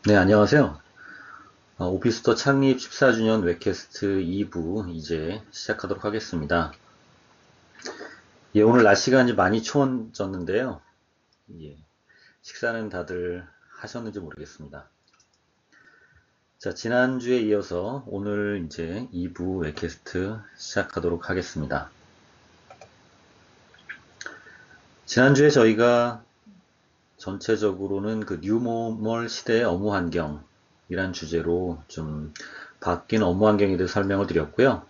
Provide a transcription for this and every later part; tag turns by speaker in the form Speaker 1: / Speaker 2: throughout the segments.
Speaker 1: 네, 안녕하세요. 오피스토어 창립 14주년 웹캐스트 2부 이제 시작하도록 하겠습니다. 예, 오늘 낮 시간이 많이 추워졌는데요. 예, 식사는 다들 하셨는지 모르겠습니다. 자, 지난주에 이어서 오늘 이제 2부 웹캐스트 시작하도록 하겠습니다. 지난주에 저희가 전체적으로는 그 뉴노멀 시대의 업무 환경이란 주제로 좀 바뀐 업무 환경에 대해 설명을 드렸고요.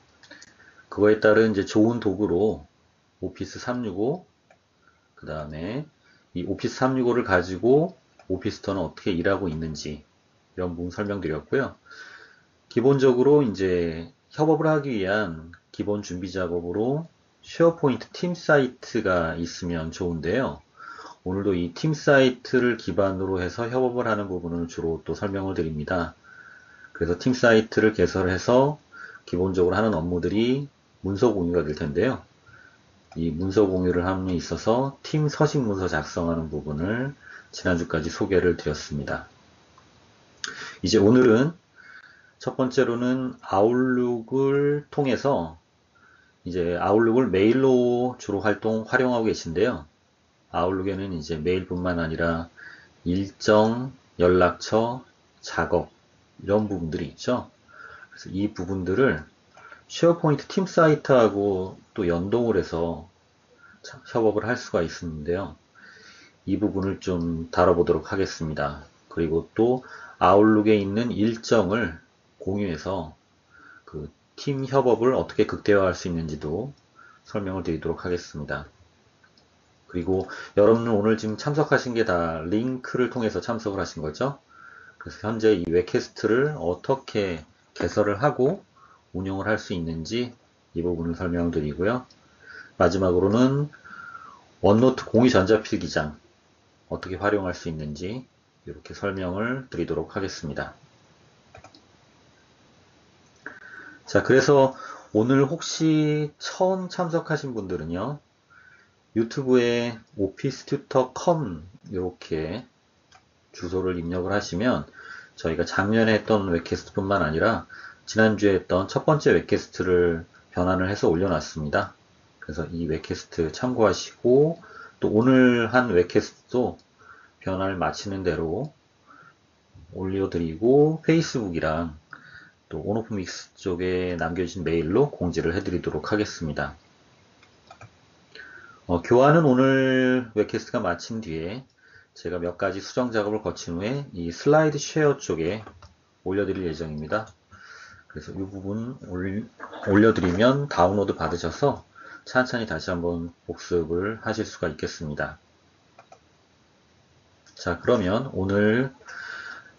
Speaker 1: 그거에 따른 이제 좋은 도구로 오피스 365, 그 다음에 이 오피스 365를 가지고 오피스토는 어떻게 일하고 있는지 이런 부분 설명드렸고요. 기본적으로 이제 협업을 하기 위한 기본 준비 작업으로 쉐어포인트 팀 사이트가 있으면 좋은데요. 오늘도 이 팀 사이트를 기반으로 해서 협업을 하는 부분을 주로 또 설명을 드립니다. 그래서 팀 사이트를 개설해서 기본적으로 하는 업무들이 문서 공유가 될 텐데요. 이 문서 공유를 함에 있어서 팀 서식 문서 작성하는 부분을 지난주까지 소개를 드렸습니다. 이제 오늘은 첫 번째로는 아웃룩을 통해서 이제 아웃룩을 메일로 주로 활용하고 계신데요. 아웃룩에는 이제 메일뿐만 아니라 일정, 연락처, 작업 이런 부분들이 있죠. 그래서 이 부분들을 쉐어포인트 팀 사이트하고 또 연동을 해서 협업을 할 수가 있는데요. 이 부분을 좀 다뤄보도록 하겠습니다. 그리고 또 아웃룩에 있는 일정을 공유해서 그 팀 협업을 어떻게 극대화할 수 있는지도 설명을 드리도록 하겠습니다. 그리고 여러분은 오늘 지금 참석하신 게 다 링크를 통해서 참석을 하신 거죠? 그래서 현재 이 웹캐스트를 어떻게 개설을 하고 운영을 할 수 있는지 이 부분을 설명드리고요. 마지막으로는 원노트 공유 전자필기장 어떻게 활용할 수 있는지 이렇게 설명을 드리도록 하겠습니다. 자, 그래서 오늘 혹시 처음 참석하신 분들은요, 유튜브에 oficetutor.com 이렇게 주소를 입력을 하시면 저희가 작년에 했던 웹캐스트뿐만 아니라 지난주에 했던 첫 번째 웹캐스트를 변환을 해서 올려놨습니다. 그래서 이 웹캐스트 참고하시고 또 오늘 한 웹캐스트도 변화를 마치는 대로 올려드리고 페이스북이랑 또 온오프믹스 쪽에 남겨주신 메일로 공지를 해드리도록 하겠습니다. 교환은 오늘 웹캐스트가 마친 뒤에 제가 몇 가지 수정 작업을 거친 후에 이 슬라이드 쉐어 쪽에 올려드릴 예정입니다. 그래서 이 부분 올려드리면 다운로드 받으셔서 천천히 다시 한번 복습을 하실 수가 있겠습니다. 자, 그러면 오늘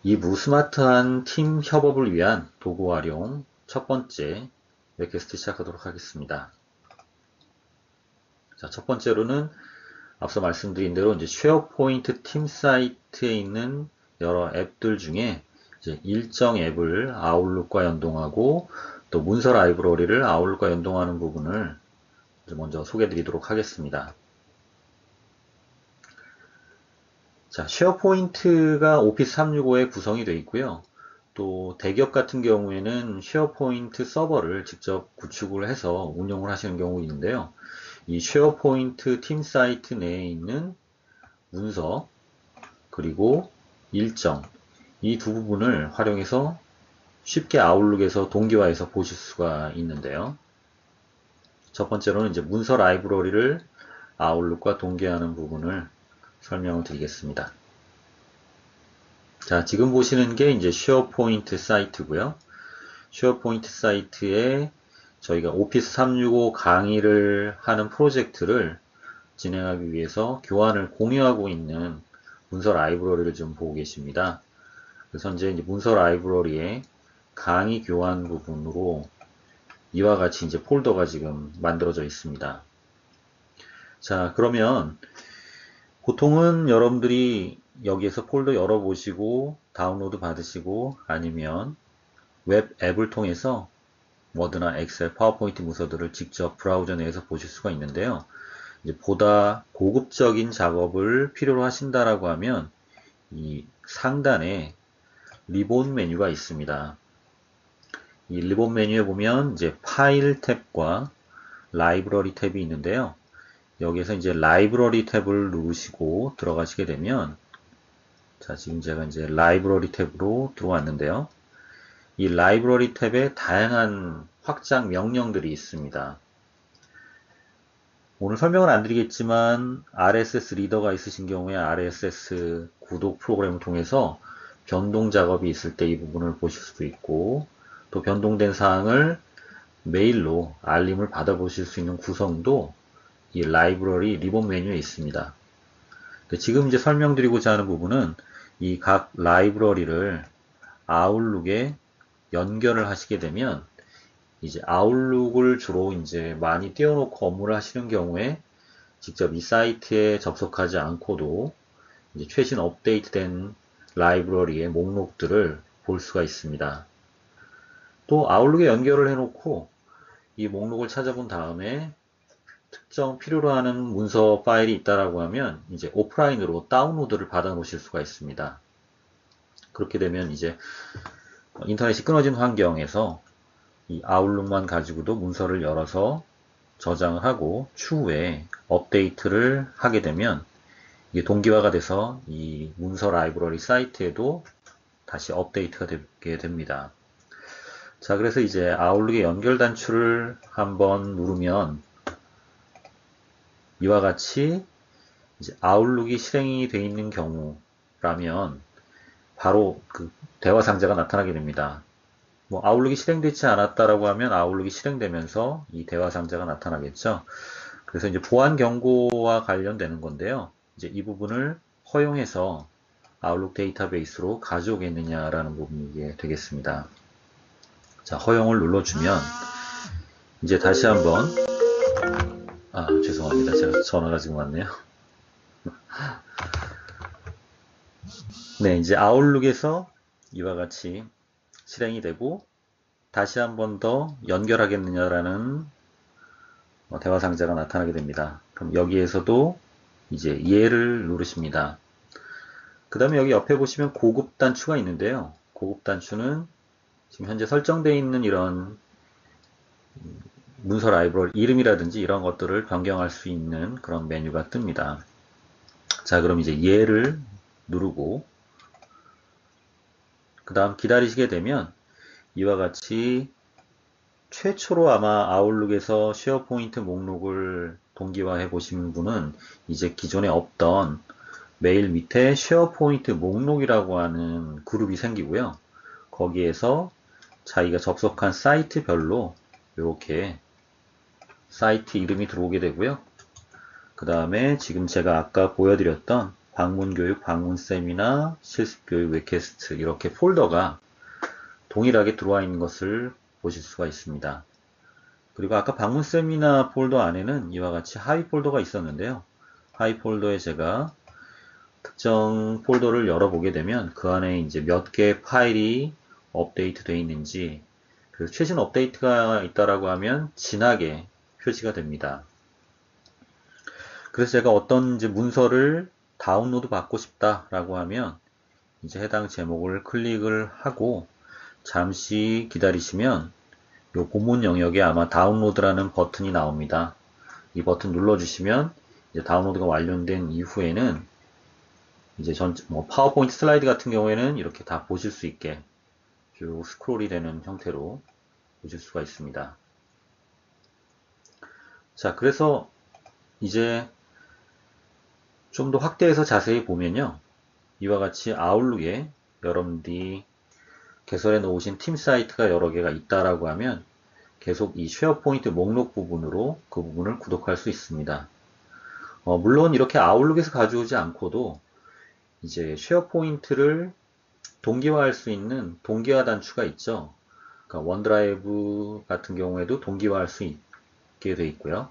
Speaker 1: 2부 스마트한 팀 협업을 위한 도구 활용 첫 번째 웹캐스트 시작하도록 하겠습니다. 자, 첫 번째로는 앞서 말씀드린 대로 이제 쉐어포인트 팀 사이트에 있는 여러 앱들 중에 이제 일정 앱을 아웃룩과 연동하고 또 문서 라이브러리를 아웃룩과 연동하는 부분을 먼저 소개해 드리도록 하겠습니다. 자, 쉐어포인트가 오피스 365에 구성이 되어 있고요. 또 대기업 같은 경우에는 쉐어포인트 서버를 직접 구축을 해서 운영을 하시는 경우가 있는데요. 이 쉐어포인트 팀 사이트 내에 있는 문서 그리고 일정 이 두 부분을 활용해서 쉽게 아웃룩에서 동기화해서 보실 수가 있는데요. 첫 번째로는 이제 문서 라이브러리를 아웃룩과 동기화하는 부분을 설명을 드리겠습니다. 자, 지금 보시는 게 이제 쉐어포인트 사이트고요. 쉐어포인트 사이트에 저희가 오피스 365 강의를 하는 프로젝트를 진행하기 위해서 교환을 공유하고 있는 문서 라이브러리를 좀 보고 계십니다. 그래서 현재 이제 문서 라이브러리에 강의 교환 부분으로 이와 같이 이제 폴더가 지금 만들어져 있습니다. 자, 그러면 보통은 여러분들이 여기에서 폴더 열어보시고 다운로드 받으시고 아니면 웹 앱을 통해서 워드나 엑셀, 파워포인트 문서들을 직접 브라우저 내에서 보실 수가 있는데요. 이제 보다 고급적인 작업을 필요로 하신다라고 하면 이 상단에 리본 메뉴가 있습니다. 이 리본 메뉴에 보면 이제 파일 탭과 라이브러리 탭이 있는데요. 여기에서 이제 라이브러리 탭을 누르시고 들어가시게 되면, 자, 지금 제가 이제 라이브러리 탭으로 들어왔는데요. 이 라이브러리 탭에 다양한 확장 명령들이 있습니다. 오늘 설명을 안 드리겠지만 RSS 리더가 있으신 경우에 RSS 구독 프로그램을 통해서 변동 작업이 있을 때 이 부분을 보실 수도 있고, 또 변동된 사항을 메일로 알림을 받아보실 수 있는 구성도 이 라이브러리 리본 메뉴에 있습니다. 지금 이제 설명드리고자 하는 부분은 이 각 라이브러리를 아웃룩에 연결을 하시게 되면, 이제 아웃룩을 주로 이제 많이 띄워놓고 업무를 하시는 경우에 직접 이 사이트에 접속하지 않고도 이제 최신 업데이트된 라이브러리의 목록들을 볼 수가 있습니다. 또 아웃룩에 연결을 해놓고 이 목록을 찾아본 다음에 특정 필요로 하는 문서 파일이 있다라고 하면 이제 오프라인으로 다운로드를 받아 놓으실 수가 있습니다. 그렇게 되면 이제 인터넷이 끊어진 환경에서 이 아웃룩만 가지고도 문서를 열어서 저장을 하고 추후에 업데이트를 하게 되면 이게 동기화가 돼서 이 문서 라이브러리 사이트에도 다시 업데이트가 되게 됩니다. 자, 그래서 이제 아웃룩의 연결 단추를 한번 누르면 이와 같이 이제 아웃룩이 실행이 되어 있는 경우라면 바로 그 대화 상자가 나타나게 됩니다. 뭐 아웃룩이 실행되지 않았다라고 하면 아웃룩이 실행되면서 이 대화 상자가 나타나겠죠. 그래서 이제 보안 경고와 관련되는 건데요. 이제 이 부분을 허용해서 아웃룩 데이터베이스로 가져오겠느냐라는 부분이 이게 되겠습니다. 자, 허용을 눌러주면 이제 다시 한번, 죄송합니다. 제가 전화가 지금 왔네요. 네, 이제 아웃룩에서 이와 같이 실행이 되고 다시 한 번 더 연결하겠느냐라는 대화 상자가 나타나게 됩니다. 그럼 여기에서도 이제 예를 누르십니다. 그 다음에 여기 옆에 보시면 고급 단추가 있는데요. 고급 단추는 지금 현재 설정되어 있는 이런 문서 라이브러리 이름이라든지 이런 것들을 변경할 수 있는 그런 메뉴가 뜹니다. 자, 그럼 이제 예를 누르고 그 다음 기다리시게 되면 이와 같이 최초로 아마 아웃룩에서 쉐어포인트 목록을 동기화해 보신 분은 이제 기존에 없던 메일 밑에 쉐어포인트 목록이라고 하는 그룹이 생기고요. 거기에서 자기가 접속한 사이트별로 이렇게 사이트 이름이 들어오게 되고요. 그 다음에 지금 제가 아까 보여드렸던 방문교육, 방문세미나, 실습교육, 웹캐스트 이렇게 폴더가 동일하게 들어와 있는 것을 보실 수가 있습니다. 그리고 아까 방문세미나 폴더 안에는 이와 같이 하위 폴더가 있었는데요. 하위 폴더에 제가 특정 폴더를 열어보게 되면 그 안에 이제 몇 개의 파일이 업데이트 되어 있는지, 그래서 최신 업데이트가 있다라고 하면 진하게 표시가 됩니다. 그래서 제가 어떤 이제 문서를 다운로드 받고 싶다라고 하면 이제 해당 제목을 클릭을 하고 잠시 기다리시면 이 본문 영역에 아마 다운로드라는 버튼이 나옵니다. 이 버튼 눌러주시면 이제 다운로드가 완료된 이후에는 이제 파워포인트 슬라이드 같은 경우에는 이렇게 다 보실 수 있게 쭉 스크롤이 되는 형태로 보실 수가 있습니다. 자, 그래서 이제 좀 더 확대해서 자세히 보면요. 이와 같이 아웃룩에 여러분들이 개설해 놓으신 팀 사이트가 여러 개가 있다라고 하면 계속 이 쉐어포인트 목록 부분으로 그 부분을 구독할 수 있습니다. 물론 이렇게 아웃룩에서 가져오지 않고도 이제 쉐어포인트를 동기화할 수 있는 동기화 단추가 있죠. 그러니까 원드라이브 같은 경우에도 동기화할 수 있게 되어 있고요.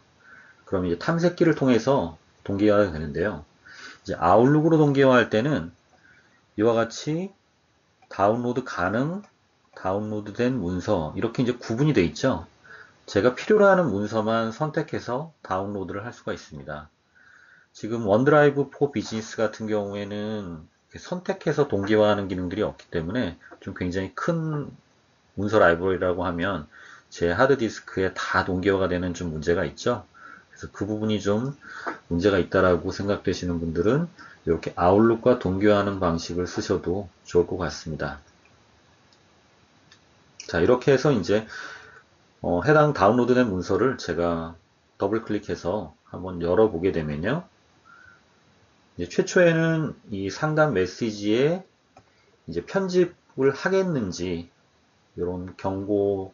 Speaker 1: 그럼 이제 탐색기를 통해서 동기화가 되는데요. 이제 아웃룩으로 동기화할 때는 이와 같이 다운로드 가능, 다운로드된 문서 이렇게 이제 구분이 되어 있죠. 제가 필요로 하는 문서만 선택해서 다운로드를 할 수가 있습니다. 지금 원드라이브 포 비즈니스 같은 경우에는 이렇게 선택해서 동기화하는 기능들이 없기 때문에 좀 굉장히 큰 문서 라이브러리라고 하면 제 하드디스크에 다 동기화가 되는 좀 문제가 있죠. 그래서 그 부분이 좀 문제가 있다라고 생각되시는 분들은 이렇게 아웃룩과 동기화하는 방식을 쓰셔도 좋을 것 같습니다. 자, 이렇게 해서 이제 해당 다운로드된 문서를 제가 더블 클릭해서 한번 열어보게 되면요. 이제 최초에는 이 상단 메시지에 이제 편집을 하겠는지 이런 경고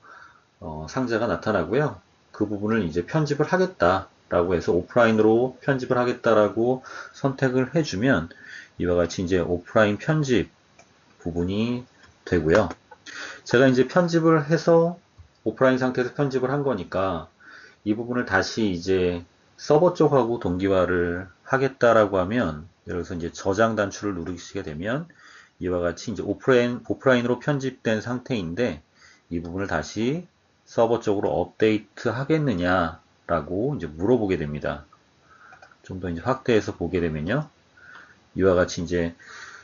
Speaker 1: 상자가 나타나고요. 그 부분을 이제 편집을 하겠다라고 해서 오프라인으로 편집을 하겠다라고 선택을 해주면 이와 같이 이제 오프라인 편집 부분이 되고요. 제가 이제 편집을 해서 오프라인 상태에서 편집을 한 거니까 이 부분을 다시 이제 서버 쪽하고 동기화를 하겠다라고 하면 여기서 이제 저장 단추를 누르시게 되면 이와 같이 이제 오프라인으로 편집된 상태인데 이 부분을 다시 서버 쪽으로 업데이트 하겠느냐라고 이제 물어보게 됩니다. 좀 더 이제 확대해서 보게 되면요. 이와 같이 이제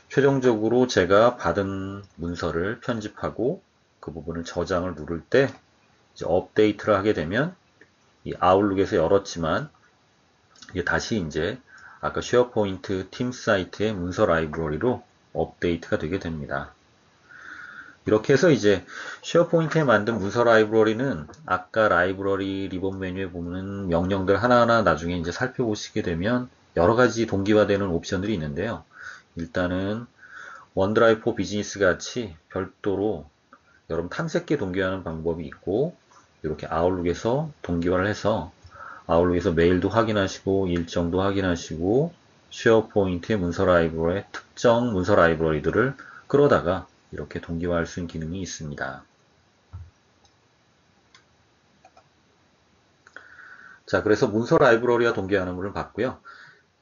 Speaker 1: 최종적으로 제가 받은 문서를 편집하고 그 부분을 저장을 누를 때 이제 업데이트를 하게 되면 이 아웃룩에서 열었지만 이게 다시 이제 아까 쉐어포인트 팀 사이트의 문서 라이브러리로 업데이트가 되게 됩니다. 이렇게 해서 이제 쉐어포인트에 만든 문서 라이브러리는 아까 라이브러리 리본 메뉴에 보면 명령들 하나하나 나중에 이제 살펴보시게 되면 여러 가지 동기화되는 옵션들이 있는데요. 일단은 원드라이브 포 비즈니스 같이 별도로 여러분 탐색기 동기화하는 방법이 있고 이렇게 아웃룩에서 동기화를 해서 아웃룩에서 메일도 확인하시고 일정도 확인하시고 쉐어포인트의 문서 라이브러리의 특정 문서 라이브러리들을 끌어다가 이렇게 동기화할 수 있는 기능이 있습니다. 자, 그래서 문서 라이브러리와 동기화하는 것을 봤고요.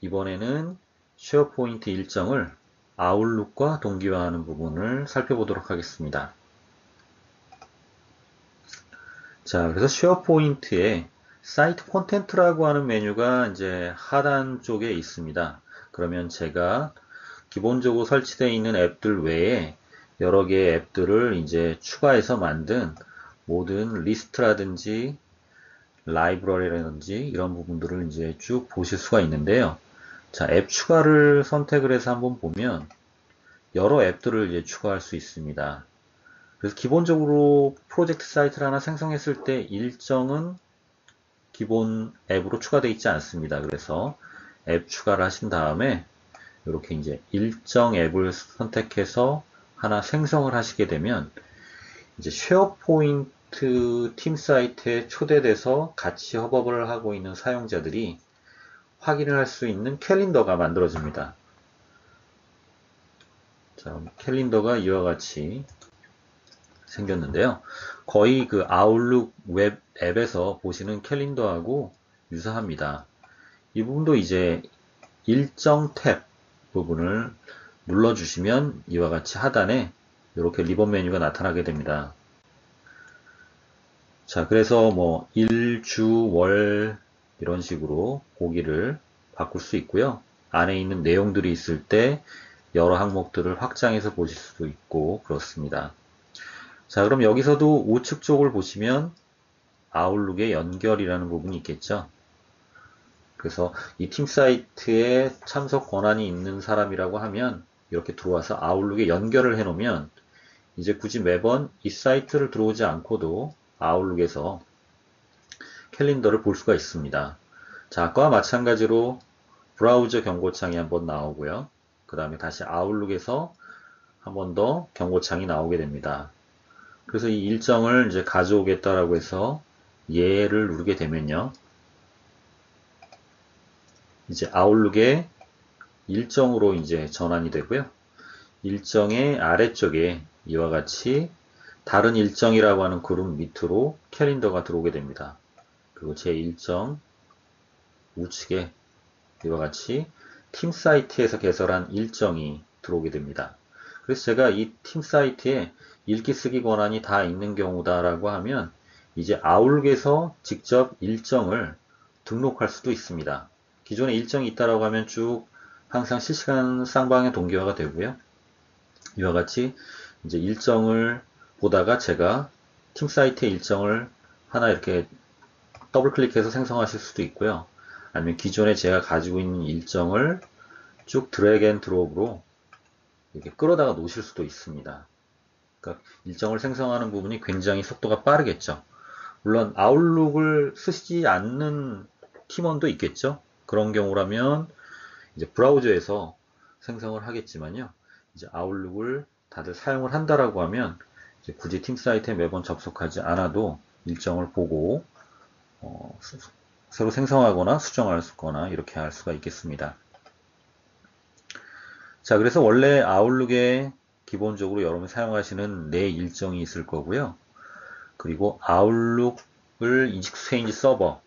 Speaker 1: 이번에는 쉐어포인트 일정을 아웃룩과 동기화하는 부분을 살펴보도록 하겠습니다. 자, 그래서 쉐어포인트에 사이트 콘텐트라고 하는 메뉴가 이제 하단 쪽에 있습니다. 그러면 제가 기본적으로 설치되어 있는 앱들 외에 여러 개의 앱들을 이제 추가해서 만든 모든 리스트라든지 라이브러리라든지 이런 부분들을 이제 쭉 보실 수가 있는데요. 자, 앱 추가를 선택을 해서 한번 보면 여러 앱들을 이제 추가할 수 있습니다. 그래서 기본적으로 프로젝트 사이트를 하나 생성했을 때 일정은 기본 앱으로 추가되어 있지 않습니다. 그래서 앱 추가를 하신 다음에 이렇게 이제 일정 앱을 선택해서 하나 생성을 하시게 되면 이제 쉐어포인트 팀 사이트에 초대돼서 같이 협업을 하고 있는 사용자들이 확인을 할 수 있는 캘린더가 만들어집니다. 자, 캘린더가 이와 같이 생겼는데요. 거의 그 아웃룩 웹 앱에서 보시는 캘린더하고 유사합니다. 이 부분도 이제 일정 탭 부분을 눌러주시면 이와 같이 하단에 이렇게 리본 메뉴가 나타나게 됩니다. 자, 그래서 뭐 일, 주, 월 이런 식으로 보기를 바꿀 수 있고요. 안에 있는 내용들이 있을 때 여러 항목들을 확장해서 보실 수도 있고 그렇습니다. 자, 그럼 여기서도 우측 쪽을 보시면 아웃룩의 연결이라는 부분이 있겠죠. 그래서 이 팀 사이트에 참석 권한이 있는 사람이라고 하면 이렇게 들어와서 아웃룩에 연결을 해 놓으면 이제 굳이 매번 이 사이트를 들어오지 않고도 아웃룩에서 캘린더를 볼 수가 있습니다. 자, 아까와 마찬가지로 브라우저 경고창이 한번 나오고요. 그 다음에 다시 아웃룩에서 한 번 더 경고창이 나오게 됩니다. 그래서 이 일정을 이제 가져오겠다라고 해서 얘를 누르게 되면요. 이제 아웃룩의 일정으로 이제 전환이 되고요. 일정의 아래쪽에 이와 같이 다른 일정이라고 하는 그룹 밑으로 캘린더가 들어오게 됩니다. 그리고 제 일정 우측에 이와 같이 팀 사이트에서 개설한 일정이 들어오게 됩니다. 그래서 제가 이 팀 사이트에 읽기 쓰기 권한이 다 있는 경우다라고 하면 이제 아웃룩에서 직접 일정을 등록할 수도 있습니다. 기존에 일정이 있다라고 하면 쭉 항상 실시간 쌍방향 동기화가 되고요. 이와 같이 이제 일정을 보다가 제가 팀 사이트의 일정을 하나 이렇게 더블 클릭해서 생성하실 수도 있고요. 아니면 기존에 제가 가지고 있는 일정을 쭉 드래그 앤 드롭으로 이렇게 끌어다가 놓으실 수도 있습니다. 그러니까 일정을 생성하는 부분이 굉장히 속도가 빠르겠죠. 물론 아웃룩을 쓰시지 않는 팀원도 있겠죠. 그런 경우라면 이제 브라우저에서 생성을 하겠지만요. 이제 아웃룩을 다들 사용을 한다라고 하면 이제 굳이 팀 사이트에 매번 접속하지 않아도 일정을 보고 새로 생성하거나 수정하거나 이렇게 할 수가 있겠습니다. 자, 그래서 원래 아웃룩에 기본적으로 여러분이 사용하시는 내 일정이 있을 거고요. 그리고 아웃룩을 익스체인지 서버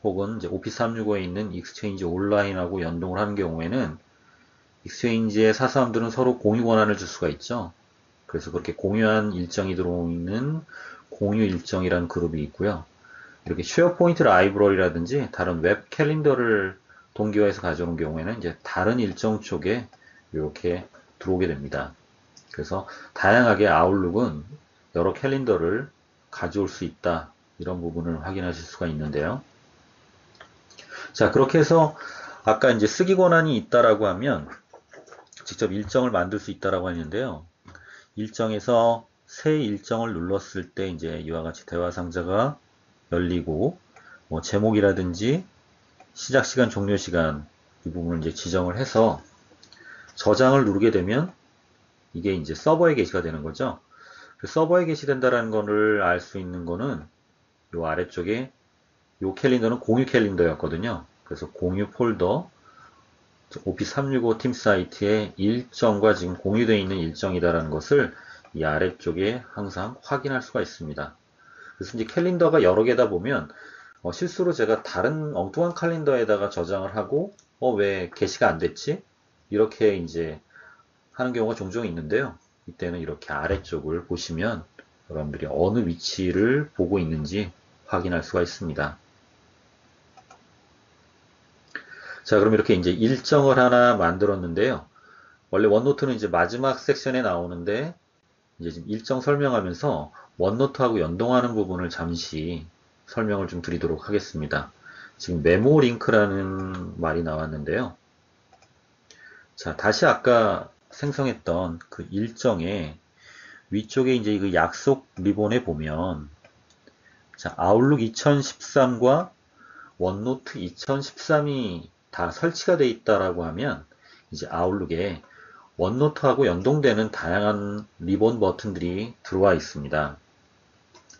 Speaker 1: 혹은 이제 오피스 365에 있는 익스체인지 온라인하고 연동을 하는 경우에는 익스체인지의 사사함들은 서로 공유 권한을 줄 수가 있죠. 그래서 그렇게 공유한 일정이 들어오는 공유 일정이라는 그룹이 있고요. 이렇게 쉐어포인트 라이브러리라든지 다른 웹 캘린더를 동기화해서 가져오는 경우에는 이제 다른 일정 쪽에 이렇게 들어오게 됩니다. 그래서 다양하게 아웃룩은 여러 캘린더를 가져올 수 있다. 이런 부분을 확인하실 수가 있는데요. 자, 그렇게 해서 아까 이제 쓰기 권한이 있다라고 하면 직접 일정을 만들 수 있다라고 했는데요. 일정에서 새 일정을 눌렀을 때 이제 이와 같이 대화 상자가 열리고 뭐 제목이라든지 시작 시간, 종료 시간 이 부분을 이제 지정을 해서 저장을 누르게 되면 이게 이제 서버에 게시가 되는 거죠. 서버에 게시된다라는 거를 알 수 있는 거는 요 아래쪽에 요 캘린더는 공유 캘린더였거든요. 그래서 공유 폴더 오피스 365 팀 사이트의 일정과 지금 공유되어 있는 일정이다라는 것을 이 아래쪽에 항상 확인할 수가 있습니다. 그래서 이제 캘린더가 여러 개다 보면 실수로 제가 다른 엉뚱한 캘린더에다가 저장을 하고 왜 게시가 안 됐지? 이렇게 이제 하는 경우가 종종 있는데요. 이때는 이렇게 아래쪽을 보시면 여러분들이 어느 위치를 보고 있는지 확인할 수가 있습니다. 자, 그럼 이렇게 이제 일정을 하나 만들었는데요. 원래 원노트는 이제 마지막 섹션에 나오는데 이제 지금 일정 설명하면서 원노트하고 연동하는 부분을 잠시 설명을 좀 드리도록 하겠습니다. 지금 메모 링크라는 말이 나왔는데요. 자, 다시 아까 생성했던 그 일정에 위쪽에 이제 그 약속 리본에 보면 자, 아웃룩 2013과 원노트 2013이 다 설치가 되어 있다라고 하면 이제 아웃룩에 원노트하고 연동되는 다양한 리본 버튼들이 들어와 있습니다.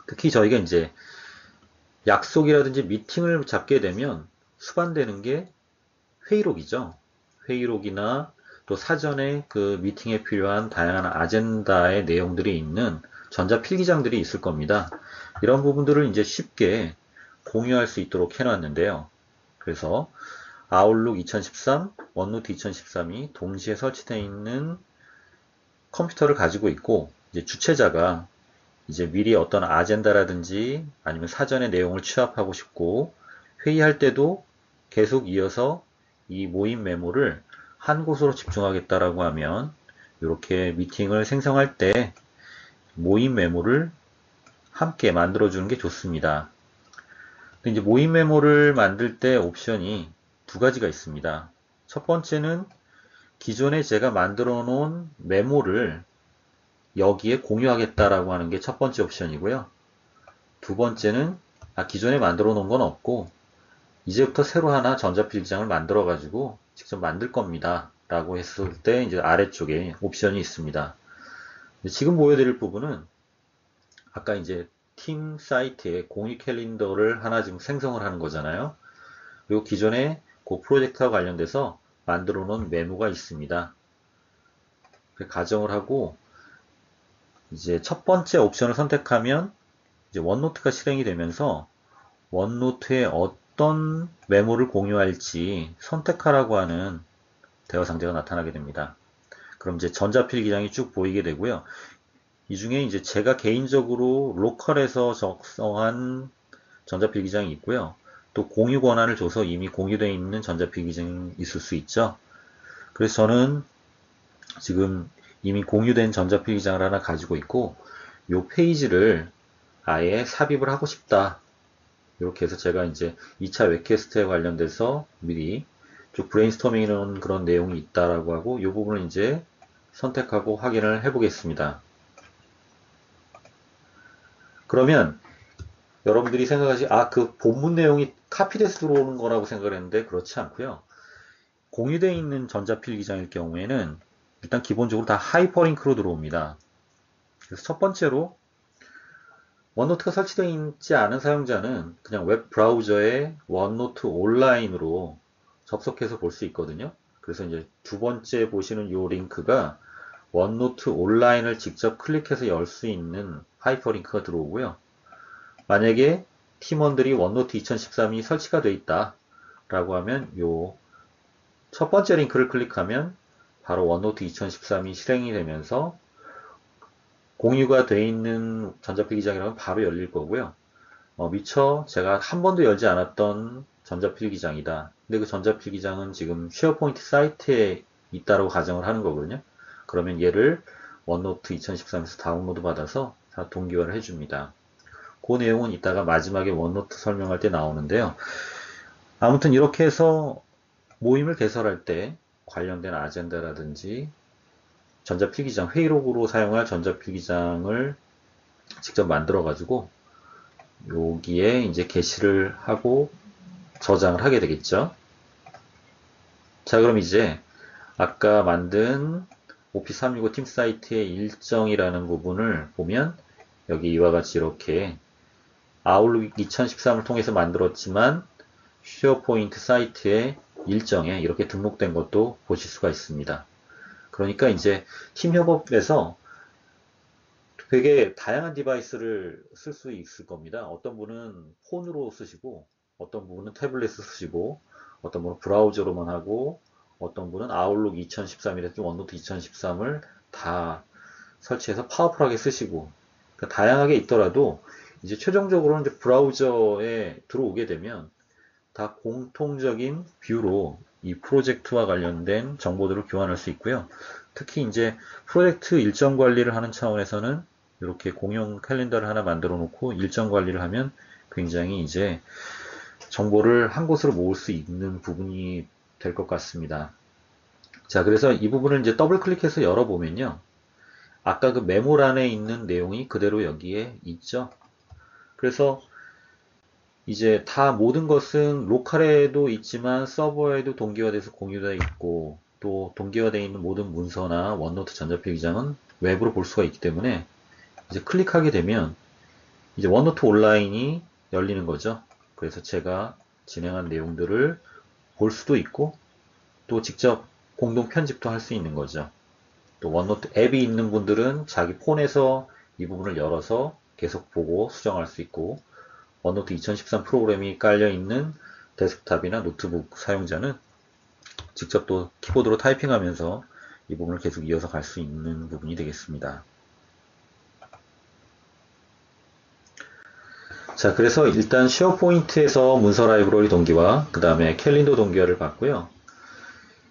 Speaker 1: 특히 저희가 이제 약속이라든지 미팅을 잡게 되면 수반되는 게 회의록이죠. 회의록이나 또 사전에 그 미팅에 필요한 다양한 아젠다의 내용들이 있는 전자필기장들이 있을 겁니다. 이런 부분들을 이제 쉽게 공유할 수 있도록 해놨는데요. 그래서 아웃룩 2013, 원노트 2013이 동시에 설치되어 있는 컴퓨터를 가지고 있고 이제 주최자가 이제 미리 어떤 아젠다라든지 아니면 사전의 내용을 취합하고 싶고 회의할 때도 계속 이어서 이 모임 메모를 한 곳으로 집중하겠다라고 하면 이렇게 미팅을 생성할 때 모임 메모를 함께 만들어주는 게 좋습니다. 근데 이제 모임 메모를 만들 때 옵션이 두 가지가 있습니다. 첫 번째는 기존에 제가 만들어 놓은 메모를 여기에 공유하겠다라고 하는 게 첫 번째 옵션이고요. 두 번째는 기존에 만들어 놓은 건 없고 이제부터 새로 하나 전자필기장을 만들어 가지고 직접 만들 겁니다 라고 했을 때 이제 아래쪽에 옵션이 있습니다. 지금 보여드릴 부분은 아까 이제 팀 사이트에 공유 캘린더를 하나 지금 생성을 하는 거잖아요. 그리고 기존에 그 프로젝트와 관련돼서 만들어 놓은 메모가 있습니다. 가정을 하고 이제 첫 번째 옵션을 선택하면 이제 원노트가 실행이 되면서 원노트에 어떤 메모를 공유할지 선택하라고 하는 대화 상자가 나타나게 됩니다. 그럼 이제 전자필기장이 쭉 보이게 되고요. 이 중에 이제 제가 개인적으로 로컬에서 작성한 전자필기장이 있고요. 또 공유 권한을 줘서 이미 공유되어 있는 전자필기장이 있을 수 있죠. 그래서 저는 지금 이미 공유된 전자필기장을 하나 가지고 있고, 이 페이지를 아예 삽입을 하고 싶다. 이렇게 해서 제가 이제 2차 웹캐스트에 관련돼서 미리 쭉 브레인스토밍 이런 그런 내용이 있다라고 하고, 이 부분을 이제 선택하고 확인을 해 보겠습니다. 그러면 여러분들이 생각하시, 그 본문 내용이 카피돼서 들어오는 거라고 생각을 했는데, 그렇지 않고요. 공유되어 있는 전자필기장일 경우에는 일단 기본적으로 다 하이퍼링크로 들어옵니다. 그래서 첫 번째로 원노트가 설치되어 있지 않은 사용자는 그냥 웹 브라우저에 원노트 온라인으로 접속해서 볼 수 있거든요. 그래서 이제 두 번째 보시는 이 링크가 원노트 온라인을 직접 클릭해서 열 수 있는 하이퍼링크가 들어오고요. 만약에 팀원들이 원노트 2013이 설치가 되어 있다 라고 하면 요 첫 번째 링크를 클릭하면 바로 원노트 2013이 실행이 되면서 공유가 되어 있는 전자필기장이라면 바로 열릴 거고요. 미처 제가 한 번도 열지 않았던 전자필기장이다. 근데 그 전자필기장은 지금 쉐어포인트 사이트에 있다고 가정을 하는 거거든요. 그러면 얘를 원노트 2013에서 다운로드 받아서 다 동기화를 해줍니다. 그 내용은 이따가 마지막에 원노트 설명할 때 나오는데요. 아무튼 이렇게 해서 모임을 개설할 때 관련된 아젠다라든지 전자필기장, 회의록으로 사용할 전자필기장을 직접 만들어 가지고 여기에 이제 게시를 하고 저장을 하게 되겠죠. 자, 그럼 이제 아까 만든 오피스 365 팀 사이트의 일정이라는 부분을 보면 여기 이와 같이 이렇게 아웃룩 2013을 통해서 만들었지만 쉐어포인트 사이트의 일정에 이렇게 등록된 것도 보실 수가 있습니다. 그러니까 이제 팀 협업에서 되게 다양한 디바이스를 쓸 수 있을 겁니다. 어떤 분은 폰으로 쓰시고, 어떤 분은 태블릿 쓰시고, 어떤 분은 브라우저로만 하고, 어떤 분은 아웃룩 2013이라든지 원노트 2013을 다 설치해서 파워풀하게 쓰시고, 그러니까 다양하게 있더라도 이제 최종적으로는 이제 브라우저에 들어오게 되면 다 공통적인 뷰로 이 프로젝트와 관련된 정보들을 교환할 수 있고요. 특히 이제 프로젝트 일정 관리를 하는 차원에서는 이렇게 공용 캘린더를 하나 만들어 놓고 일정 관리를 하면 굉장히 이제 정보를 한 곳으로 모을 수 있는 부분이 될 것 같습니다. 자, 그래서 이 부분을 이제 더블 클릭해서 열어보면요. 아까 그 메모란에 있는 내용이 그대로 여기에 있죠. 그래서 이제 다 모든 것은 로컬에도 있지만 서버에도 동기화돼서 공유되어 있고 또 동기화되어 있는 모든 문서나 원노트 전자필기장은 웹으로 볼 수가 있기 때문에 이제 클릭하게 되면 이제 원노트 온라인이 열리는 거죠. 그래서 제가 진행한 내용들을 볼 수도 있고 또 직접 공동 편집도 할 수 있는 거죠. 또 원노트 앱이 있는 분들은 자기 폰에서 이 부분을 열어서 계속 보고 수정할 수 있고 원노트 2013 프로그램이 깔려있는 데스크탑이나 노트북 사용자는 직접 또 키보드로 타이핑하면서 이 부분을 계속 이어서 갈 수 있는 부분이 되겠습니다. 자, 그래서 일단 쉐어포인트에서 문서 라이브러리 동기화, 그 다음에 캘린더 동기화를 봤고요.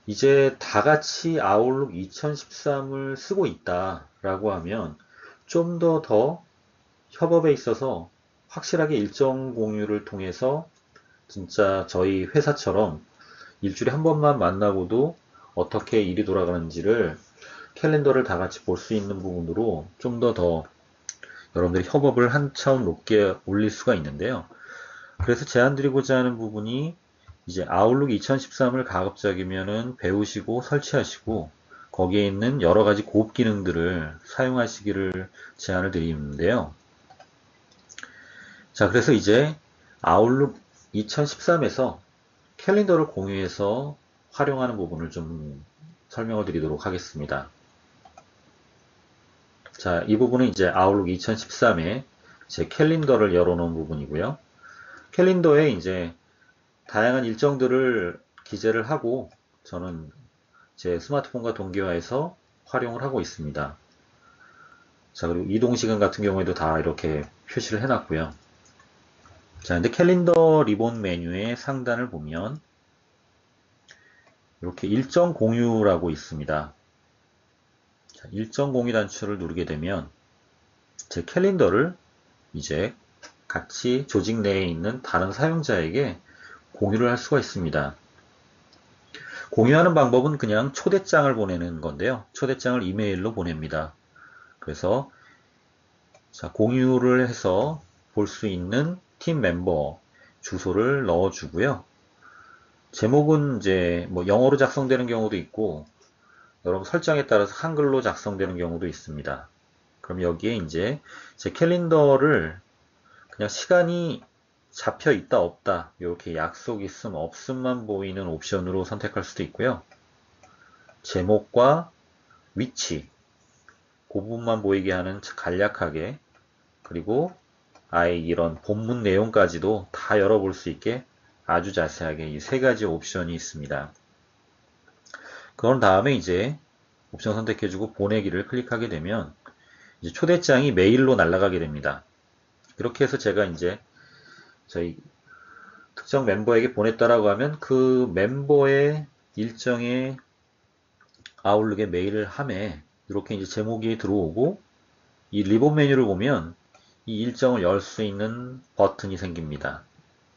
Speaker 1: 이제 다 같이 아웃룩 2013을 쓰고 있다라고 하면 좀 더 협업에 있어서 확실하게 일정 공유를 통해서 진짜 저희 회사처럼 일주일에 한 번만 만나고도 어떻게 일이 돌아가는지를 캘린더를 다 같이 볼 수 있는 부분으로 좀 더 여러분들이 협업을 한 차원 높게 올릴 수가 있는데요. 그래서 제안드리고자 하는 부분이 이제 아웃룩 2013을 가급적이면은 배우시고 설치하시고 거기에 있는 여러 가지 고급 기능들을 사용하시기를 제안을 드리는데요. 자, 그래서 이제 아웃룩 2013에서 캘린더를 공유해서 활용하는 부분을 좀 설명을 드리도록 하겠습니다. 자, 이 부분은 이제 아웃룩 2013에 제 캘린더를 열어놓은 부분이고요. 캘린더에 이제 다양한 일정들을 기재를 하고 저는 제 스마트폰과 동기화해서 활용을 하고 있습니다. 자, 그리고 이동시간 같은 경우에도 다 이렇게 표시를 해놨고요. 자, 근데 캘린더 리본 메뉴의 상단을 보면 이렇게 일정 공유라고 있습니다. 자, 일정 공유 단추를 누르게 되면 제 캘린더를 이제 같이 조직 내에 있는 다른 사용자에게 공유를 할 수가 있습니다. 공유하는 방법은 그냥 초대장을 보내는 건데요. 초대장을 이메일로 보냅니다. 그래서 자, 공유를 해서 볼 수 있는 팀 멤버 주소를 넣어주고요. 제목은 이제 뭐 영어로 작성되는 경우도 있고 여러분 설정에 따라서 한글로 작성되는 경우도 있습니다. 그럼 여기에 이제 제 캘린더를 그냥 시간이 잡혀 있다 없다 이렇게 약속 있음 없음만 보이는 옵션으로 선택할 수도 있고요. 제목과 위치 그 부분만 보이게 하는 간략하게 그리고 아예 이런 본문 내용까지도 다 열어볼 수 있게 아주 자세하게 이 세 가지 옵션이 있습니다. 그런 다음에 이제 옵션 선택해주고 보내기를 클릭하게 되면 이제 초대장이 메일로 날아가게 됩니다. 이렇게 해서 제가 이제 저희 특정 멤버에게 보냈다라고 하면 그 멤버의 일정에 아웃룩에 메일을 함에 이렇게 이제 제목이 들어오고 이 리본 메뉴를 보면 이 일정을 열 수 있는 버튼이 생깁니다.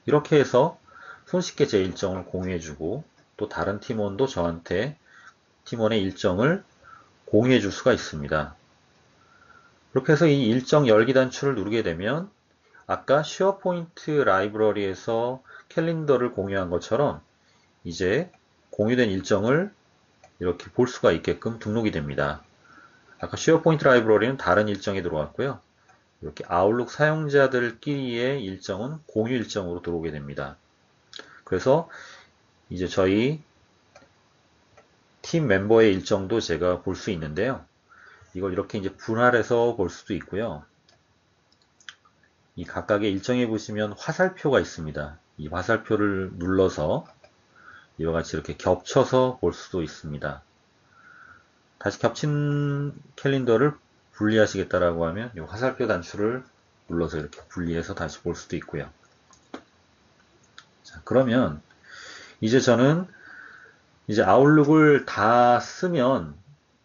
Speaker 1: 이렇게 해서 손쉽게 제 일정을 공유해주고 또 다른 팀원도 저한테 팀원의 일정을 공유해 줄 수가 있습니다. 그렇게 해서 이 일정 열기 단추를 누르게 되면 아까 쉐어포인트 라이브러리에서 캘린더를 공유한 것처럼 이제 공유된 일정을 이렇게 볼 수가 있게끔 등록이 됩니다. 아까 쉐어포인트 라이브러리는 다른 일정에 들어왔고요. 이렇게 아웃룩 사용자들끼리의 일정은 공유 일정으로 들어오게 됩니다. 그래서 이제 저희 팀 멤버의 일정도 제가 볼 수 있는데요. 이걸 이렇게 이제 분할해서 볼 수도 있고요. 이 각각의 일정에 보시면 화살표가 있습니다. 이 화살표를 눌러서 이와 같이 이렇게 겹쳐서 볼 수도 있습니다. 다시 겹친 캘린더를 분리하시겠다라고 하면 이 화살표 단추를 눌러서 이렇게 분리해서 다시 볼 수도 있고요. 자, 그러면 이제 저는 이제 아웃룩을 다 쓰면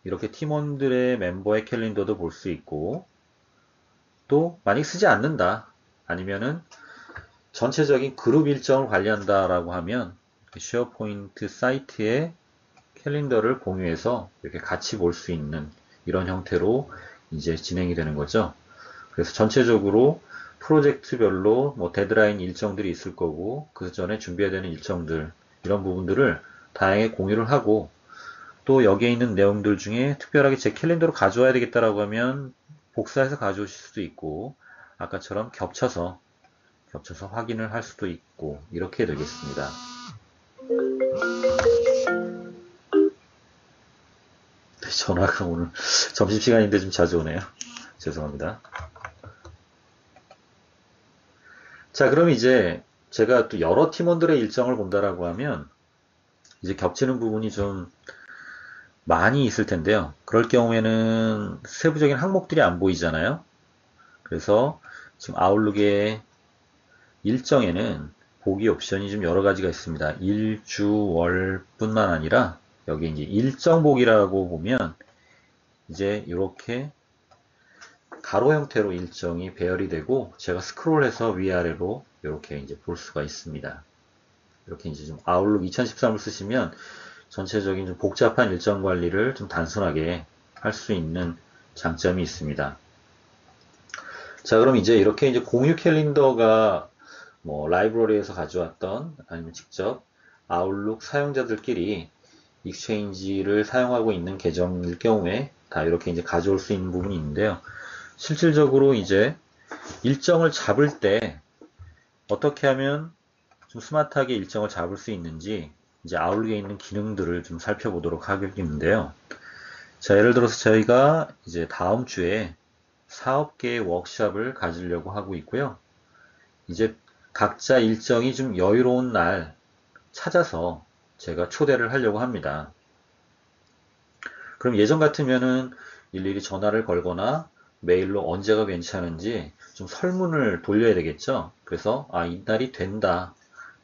Speaker 1: 이렇게 팀원들의 멤버의 캘린더도 볼 수 있고 또 만약 쓰지 않는다 아니면은 전체적인 그룹 일정을 관리한다라고 하면 쉐어포인트 사이트에 캘린더를 공유해서 이렇게 같이 볼 수 있는 이런 형태로 이제 진행이 되는 거죠. 그래서 전체적으로 프로젝트별로 뭐 데드라인 일정들이 있을 거고 그 전에 준비해야 되는 일정들 이런 부분들을 다양하게 공유를 하고 또 여기에 있는 내용들 중에 특별하게 제 캘린더로 가져와야 되겠다라고 하면 복사해서 가져오실 수도 있고 아까처럼 겹쳐서 확인을 할 수도 있고 이렇게 되겠습니다. 전화가 오늘 점심시간인데 좀 자주 오네요. 죄송합니다. 자, 그럼 이제 제가 또 여러 팀원들의 일정을 본다라고 하면 이제 겹치는 부분이 좀 많이 있을 텐데요. 그럴 경우에는 세부적인 항목들이 안 보이잖아요. 그래서 지금 아웃룩의 일정에는 보기 옵션이 좀 여러 가지가 있습니다. 일, 주, 월 뿐만 아니라 여기 이제 일정 보기라고 보면 이제 이렇게 가로 형태로 일정이 배열이 되고 제가 스크롤해서 위아래로 이렇게 이제 볼 수가 있습니다. 이렇게 이제 좀 아웃룩 2013을 쓰시면 전체적인 좀 복잡한 일정 관리를 좀 단순하게 할 수 있는 장점이 있습니다. 자, 그럼 이제 이렇게 이제 공유 캘린더가 뭐 라이브러리에서 가져왔던 아니면 직접 아웃룩 사용자들끼리 익스체인지를 사용하고 있는 계정일 경우에 다 이렇게 이제 가져올 수 있는 부분이 있는데요. 실질적으로 이제 일정을 잡을 때 어떻게 하면 좀 스마트하게 일정을 잡을 수 있는지 이제 아웃룩에 있는 기능들을 좀 살펴보도록 하겠는데요. 자, 예를 들어서 저희가 이제 다음 주에 9개의 워크숍을 가지려고 하고 있고요. 이제 각자 일정이 좀 여유로운 날 찾아서 제가 초대를 하려고 합니다. 그럼 예전 같으면은 일일이 전화를 걸거나 메일로 언제가 괜찮은지 좀 설문을 돌려야 되겠죠. 그래서 이날이 된다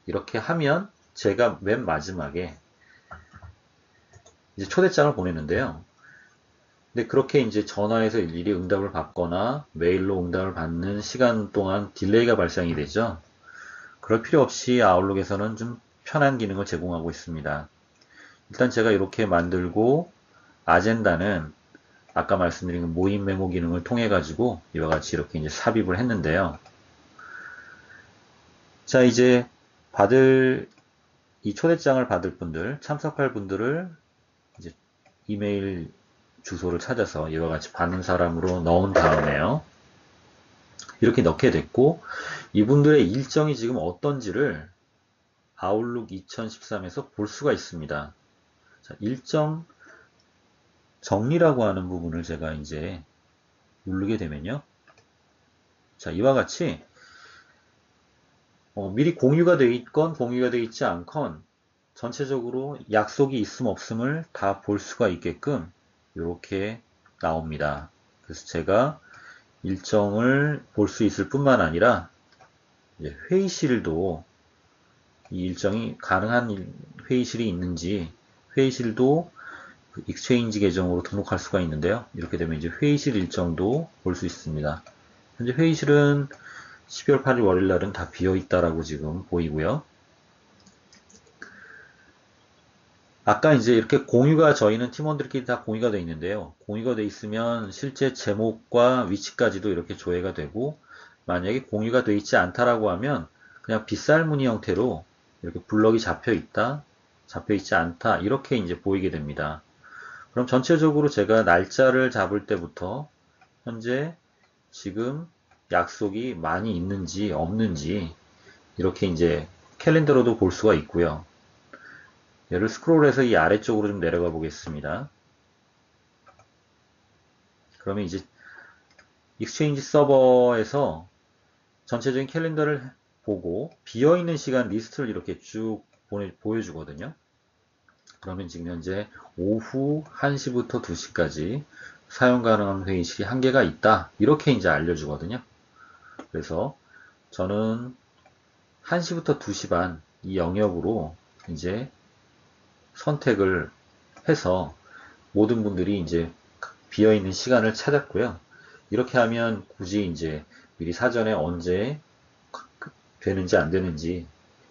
Speaker 1: 이렇게 하면 제가 맨 마지막에 이제 초대장을 보냈는데요. 근데 그렇게 이제 전화해서 일일이 응답을 받거나 메일로 응답을 받는 시간 동안 딜레이가 발생이 되죠. 그럴 필요 없이 아웃룩에서는 좀 편한 기능을 제공하고 있습니다. 일단 제가 이렇게 만들고 아젠다는 아까 말씀드린 그 모임 메모 기능을 통해 가지고 이와 같이 이렇게 이제 삽입을 했는데요. 자, 이제 이 초대장을 받을 분들, 참석할 분들을 이제 이메일 주소를 찾아서 이와 같이 받는 사람으로 넣은 다음에요. 이렇게 넣게 됐고, 이분들의 일정이 지금 어떤지를 아웃룩 2013에서 볼 수가 있습니다. 자, 일정 정리라고 하는 부분을 제가 이제 누르게 되면요. 자, 이와 같이 미리 공유가 되어 있건 공유가 되어 있지 않건 전체적으로 약속이 있음 없음을 다 볼 수가 있게끔 이렇게 나옵니다. 그래서 제가 일정을 볼 수 있을 뿐만 아니라 회의실도 이 일정이 가능한 회의실이 있는지 회의실도 그 익스체인지 계정으로 등록할 수가 있는데요. 이렇게 되면 이제 회의실 일정도 볼 수 있습니다. 현재 회의실은 12월 8일 월요일 날은 다 비어 있다라고 지금 보이고요. 아까 이제 이렇게 공유가 저희는 팀원들끼리 다 공유가 되어 있는데요. 공유가 되어 있으면 실제 제목과 위치까지도 이렇게 조회가 되고 만약에 공유가 되어 있지 않다라고 하면 그냥 빗살무늬 형태로 이렇게 블럭이 잡혀 있다, 잡혀 있지 않다 이렇게 이제 보이게 됩니다. 그럼 전체적으로 제가 날짜를 잡을 때부터 현재 지금 약속이 많이 있는지 없는지 이렇게 이제 캘린더로도 볼 수가 있고요. 얘를 스크롤해서 이 아래쪽으로 좀 내려가 보겠습니다. 그러면 이제 익스체인지 서버에서 전체적인 캘린더를 보고 비어있는 시간 리스트를 이렇게 쭉 보여주거든요. 그러면 지금 현재 오후 1시부터 2시까지 사용 가능한 회의실이 1개가 있다. 이렇게 이제 알려주거든요. 그래서 저는 1시부터 2시 반 이 영역으로 이제 선택을 해서 모든 분들이 이제 비어있는 시간을 찾았고요. 이렇게 하면 굳이 이제 미리 사전에 언제 되는지 안 되는지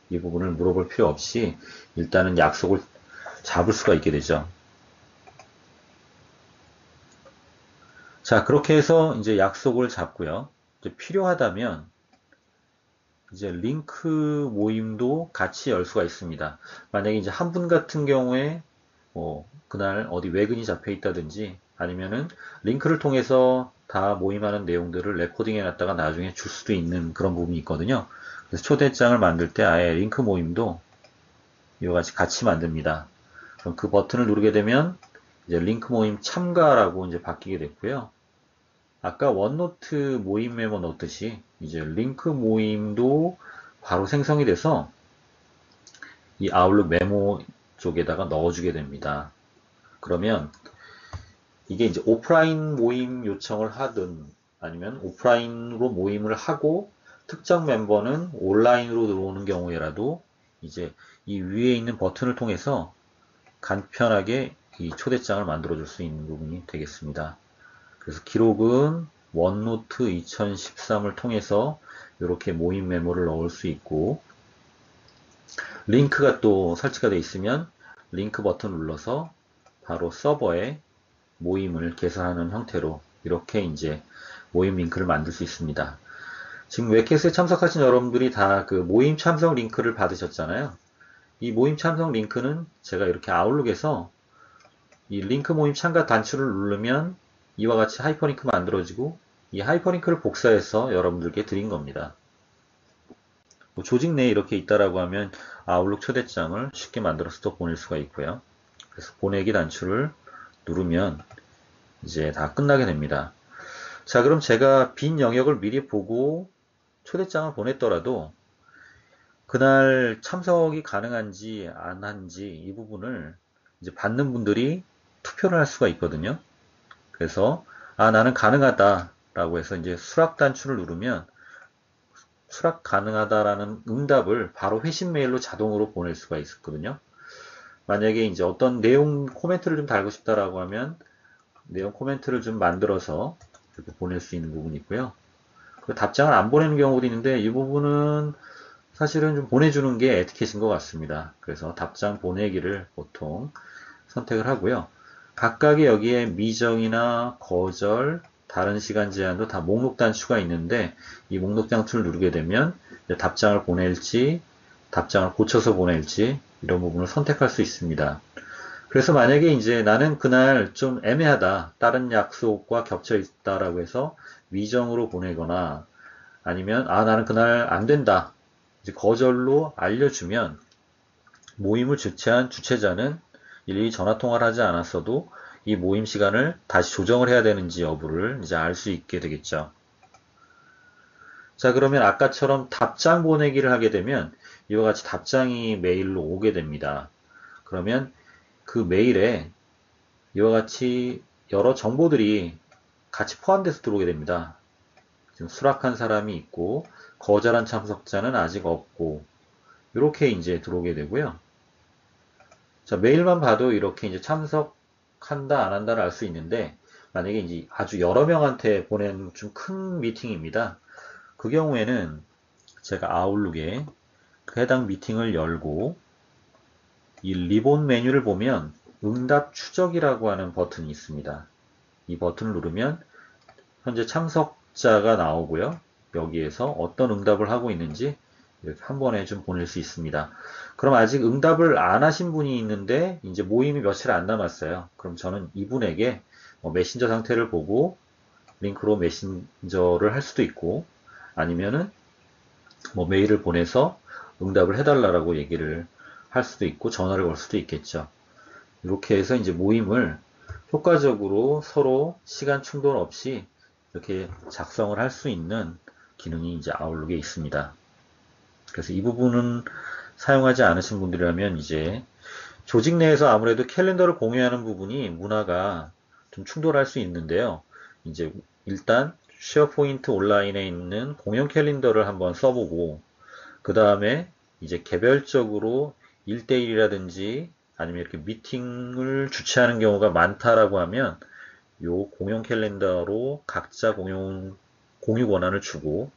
Speaker 1: 이 부분을 물어볼 필요 없이 일단은 약속을 잡을 수가 있게 되죠. 자, 그렇게 해서 이제 약속을 잡고요. 이제 필요하다면 이제 링크 모임도 같이 열 수가 있습니다. 만약에 이제 한 분 같은 경우에 그날 어디 외근이 잡혀 있다든지 아니면은 링크를 통해서 다 모임하는 내용들을 레코딩 해놨다가 나중에 줄 수도 있는 그런 부분이 있거든요. 그래서 초대장을 만들 때 아예 링크 모임도 이와 같이 만듭니다. 그럼 그 버튼을 누르게 되면 이제 링크 모임 참가라고 이제 바뀌게 됐고요. 아까 원노트 모임 메모 넣듯이 이제 링크 모임도 바로 생성이 돼서 이 아웃룩 메모 쪽에다가 넣어주게 됩니다. 그러면 이게 이제 오프라인 모임 요청을 하든 아니면 오프라인으로 모임을 하고 특정 멤버는 온라인으로 들어오는 경우에라도 이제 이 위에 있는 버튼을 통해서 간편하게 이 초대장을 만들어 줄 수 있는 부분이 되겠습니다. 그래서 기록은 원노트 2013을 통해서 이렇게 모임 메모를 넣을 수 있고 링크가 또 설치가 되어 있으면 링크 버튼 눌러서 바로 서버에 모임을 개설하는 형태로 이렇게 이제 모임 링크를 만들 수 있습니다. 지금 웹캐스트에 참석하신 여러분들이 다 그 모임 참석 링크를 받으셨잖아요. 이 모임 참석 링크는 제가 이렇게 아웃룩에서 이 링크 모임 참가 단추를 누르면 이와 같이 하이퍼링크 만들어지고 이 하이퍼링크를 복사해서 여러분들께 드린 겁니다. 뭐 조직 내에 이렇게 있다라고 하면 아웃룩 초대장을 쉽게 만들어서 또 보낼 수가 있고요. 그래서 보내기 단추를 누르면 이제 다 끝나게 됩니다. 자, 그럼 제가 빈 영역을 미리 보고 초대장을 보냈더라도 그날 참석이 가능한지 안 한지 이 부분을 이제 받는 분들이 투표를 할 수가 있거든요. 그래서 나는 가능하다라고 해서 이제 수락 단추를 누르면 수락 가능하다라는 응답을 바로 회신 메일로 자동으로 보낼 수가 있었거든요. 만약에 이제 어떤 내용 코멘트를 좀 달고 싶다라고 하면 내용 코멘트를 좀 만들어서 이렇게 보낼 수 있는 부분이 있고요. 그 답장을 안 보내는 경우도 있는데 이 부분은 사실은 좀 보내주는 게 에티켓인 것 같습니다. 그래서 답장 보내기를 보통 선택을 하고요. 각각의 여기에 미정이나 거절, 다른 시간 제한도 다 목록 단추가 있는데 이 목록 단추를 누르게 되면 답장을 보낼지, 답장을 고쳐서 보낼지 이런 부분을 선택할 수 있습니다. 그래서 만약에 이제 나는 그날 좀 애매하다, 다른 약속과 겹쳐 있다라고 해서 미정으로 보내거나 아니면 나는 그날 안 된다, 이제 거절로 알려주면 모임을 주최한 주최자는 일일이 전화 통화를 하지 않았어도 이 모임 시간을 다시 조정을 해야 되는지 여부를 이제 알 수 있게 되겠죠. 자, 그러면 아까처럼 답장 보내기를 하게 되면 이와 같이 답장이 메일로 오게 됩니다. 그러면 그 메일에 이와 같이 여러 정보들이 같이 포함돼서 들어오게 됩니다. 지금 수락한 사람이 있고 거절한 참석자는 아직 없고 이렇게 이제 들어오게 되고요. 자, 메일만 봐도 이렇게 이제 참석한다, 안 한다를 알 수 있는데, 만약에 이제 아주 여러 명한테 보낸 좀 큰 미팅입니다. 그 경우에는 제가 아웃룩에 그 해당 미팅을 열고, 이 리본 메뉴를 보면 응답 추적이라고 하는 버튼이 있습니다. 이 버튼을 누르면 현재 참석자가 나오고요. 여기에서 어떤 응답을 하고 있는지 이렇게 한 번에 좀 보낼 수 있습니다. 그럼 아직 응답을 안 하신 분이 있는데 이제 모임이 며칠 안 남았어요. 그럼 저는 이분에게 메신저 상태를 보고 링크로 메신저를 할 수도 있고 아니면은 메일을 보내서 응답을 해달라고 얘기를 할 수도 있고 전화를 걸 수도 있겠죠. 이렇게 해서 이제 모임을 효과적으로 서로 시간 충돌 없이 이렇게 작성을 할 수 있는 기능이 이제 아웃룩에 있습니다. 그래서 이 부분은 사용하지 않으신 분들이라면 이제 조직 내에서 아무래도 캘린더를 공유하는 부분이 문화가 좀 충돌할 수 있는데요. 이제 일단 쉐어포인트 온라인에 있는 공용 캘린더를 한번 써보고 그 다음에 이제 개별적으로 1대1이라든지 아니면 이렇게 미팅을 주최하는 경우가 많다라고 하면 요 공용 캘린더로 각자 공유 권한을 주고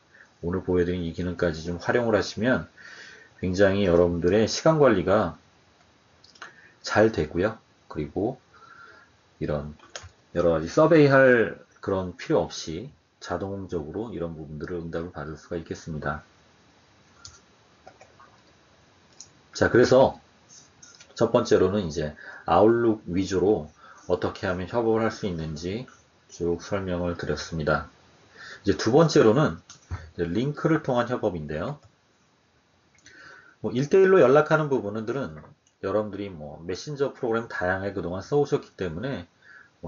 Speaker 1: 오늘 보여드린 이 기능까지 좀 활용을 하시면 굉장히 여러분들의 시간 관리가 잘 되고요. 그리고 이런 여러 가지 서베이 할 그런 필요 없이 자동적으로 이런 부분들을 응답을 받을 수가 있겠습니다. 자, 그래서 첫 번째로는 이제 아웃룩 위주로 어떻게 하면 협업을 할 수 있는지 쭉 설명을 드렸습니다. 이제 두 번째로는 링크를 통한 협업인데요. 1대1로 연락하는 부분들은 여러분들이 메신저 프로그램 다양하게 그동안 써오셨기 때문에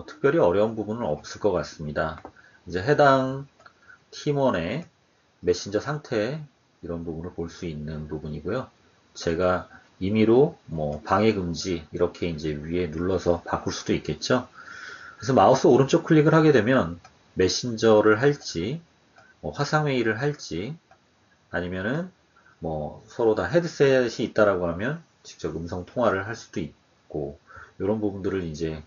Speaker 1: 특별히 어려운 부분은 없을 것 같습니다. 이제 해당 팀원의 메신저 상태 이런 부분을 볼 수 있는 부분이고요. 제가 임의로 방해 금지 이렇게 이제 위에 눌러서 바꿀 수도 있겠죠. 그래서 마우스 오른쪽 클릭을 하게 되면 메신저를 할지 화상회의를 할지 아니면은 서로 다 헤드셋이 있다라고 하면 직접 음성 통화를 할 수도 있고 이런 부분들을 이제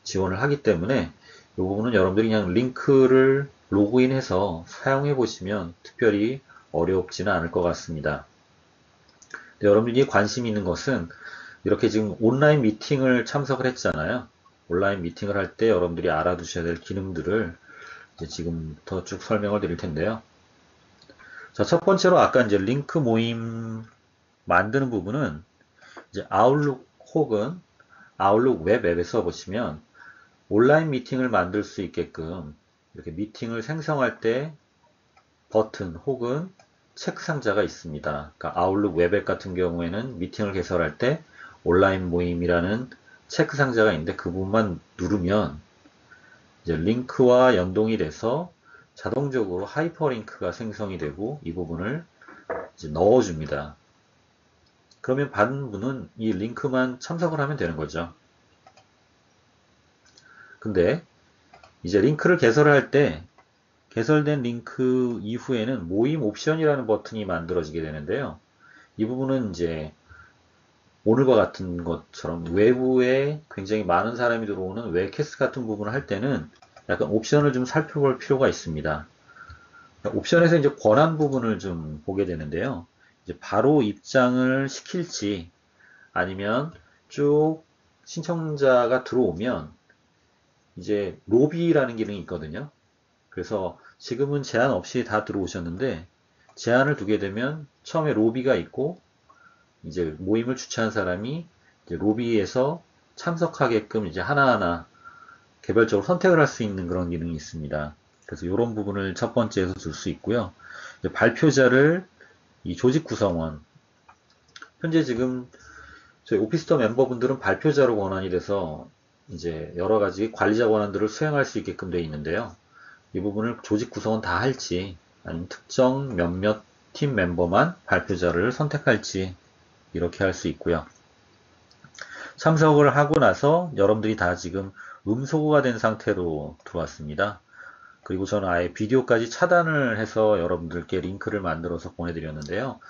Speaker 1: 지원을 하기 때문에 이 부분은 여러분들이 그냥 링크를 로그인해서 사용해 보시면 특별히 어렵지는 않을 것 같습니다. 여러분들이 관심 있는 것은 이렇게 지금 온라인 미팅을 참석을 했잖아요. 온라인 미팅을 할 때 여러분들이 알아두셔야 될 기능들을 이제 지금부터 쭉 설명을 드릴 텐데요. 자, 첫 번째로 아까 이제 링크 모임 만드는 부분은 이제 아웃룩 혹은 아웃룩 웹 앱에서 보시면 온라인 미팅을 만들 수 있게끔 이렇게 미팅을 생성할 때 버튼 혹은 체크 상자가 있습니다. 그러니까 아웃룩 웹앱 같은 경우에는 미팅을 개설할 때 온라인 모임이라는 체크 상자가 있는데 그 부분만 누르면 이제 링크와 연동이 돼서 자동적으로 하이퍼링크가 생성이 되고 이 부분을 이제 넣어줍니다. 그러면 받은 분은 이 링크만 참석을 하면 되는 거죠. 근데 이제 링크를 개설할 때 개설된 링크 이후에는 모임 옵션이라는 버튼이 만들어지게 되는데요. 이 부분은 이제 오늘과 같은 것처럼 외부에 굉장히 많은 사람이 들어오는 웹캐스트 같은 부분을 할 때는 약간 옵션을 좀 살펴볼 필요가 있습니다. 옵션에서 이제 권한 부분을 좀 보게 되는데요. 이제 바로 입장을 시킬지 아니면 쭉 신청자가 들어오면 이제 로비라는 기능이 있거든요. 그래서 지금은 제한 없이 다 들어오셨는데 제한을 두게 되면 처음에 로비가 있고 이제 모임을 주최한 사람이 이제 로비에서 참석하게끔 이제 하나하나 개별적으로 선택을 할 수 있는 그런 기능이 있습니다. 그래서 이런 부분을 첫 번째에서 줄 수 있고요. 발표자를 이 조직 구성원, 현재 지금 저희 오피스터 멤버분들은 발표자로 권한이 돼서 이제 여러 가지 관리자 권한들을 수행할 수 있게끔 되어 있는데요. 이 부분을 조직 구성원 다 할지 아니면 특정 몇몇 팀 멤버만 발표자를 선택할지 이렇게 할 수 있고요. 참석을 하고 나서 여러분들이 다 지금 음소거가 된 상태로 들어왔습니다. 그리고 저는 아예 비디오까지 차단을 해서 여러분들께 링크를 만들어서 보내드렸는데요.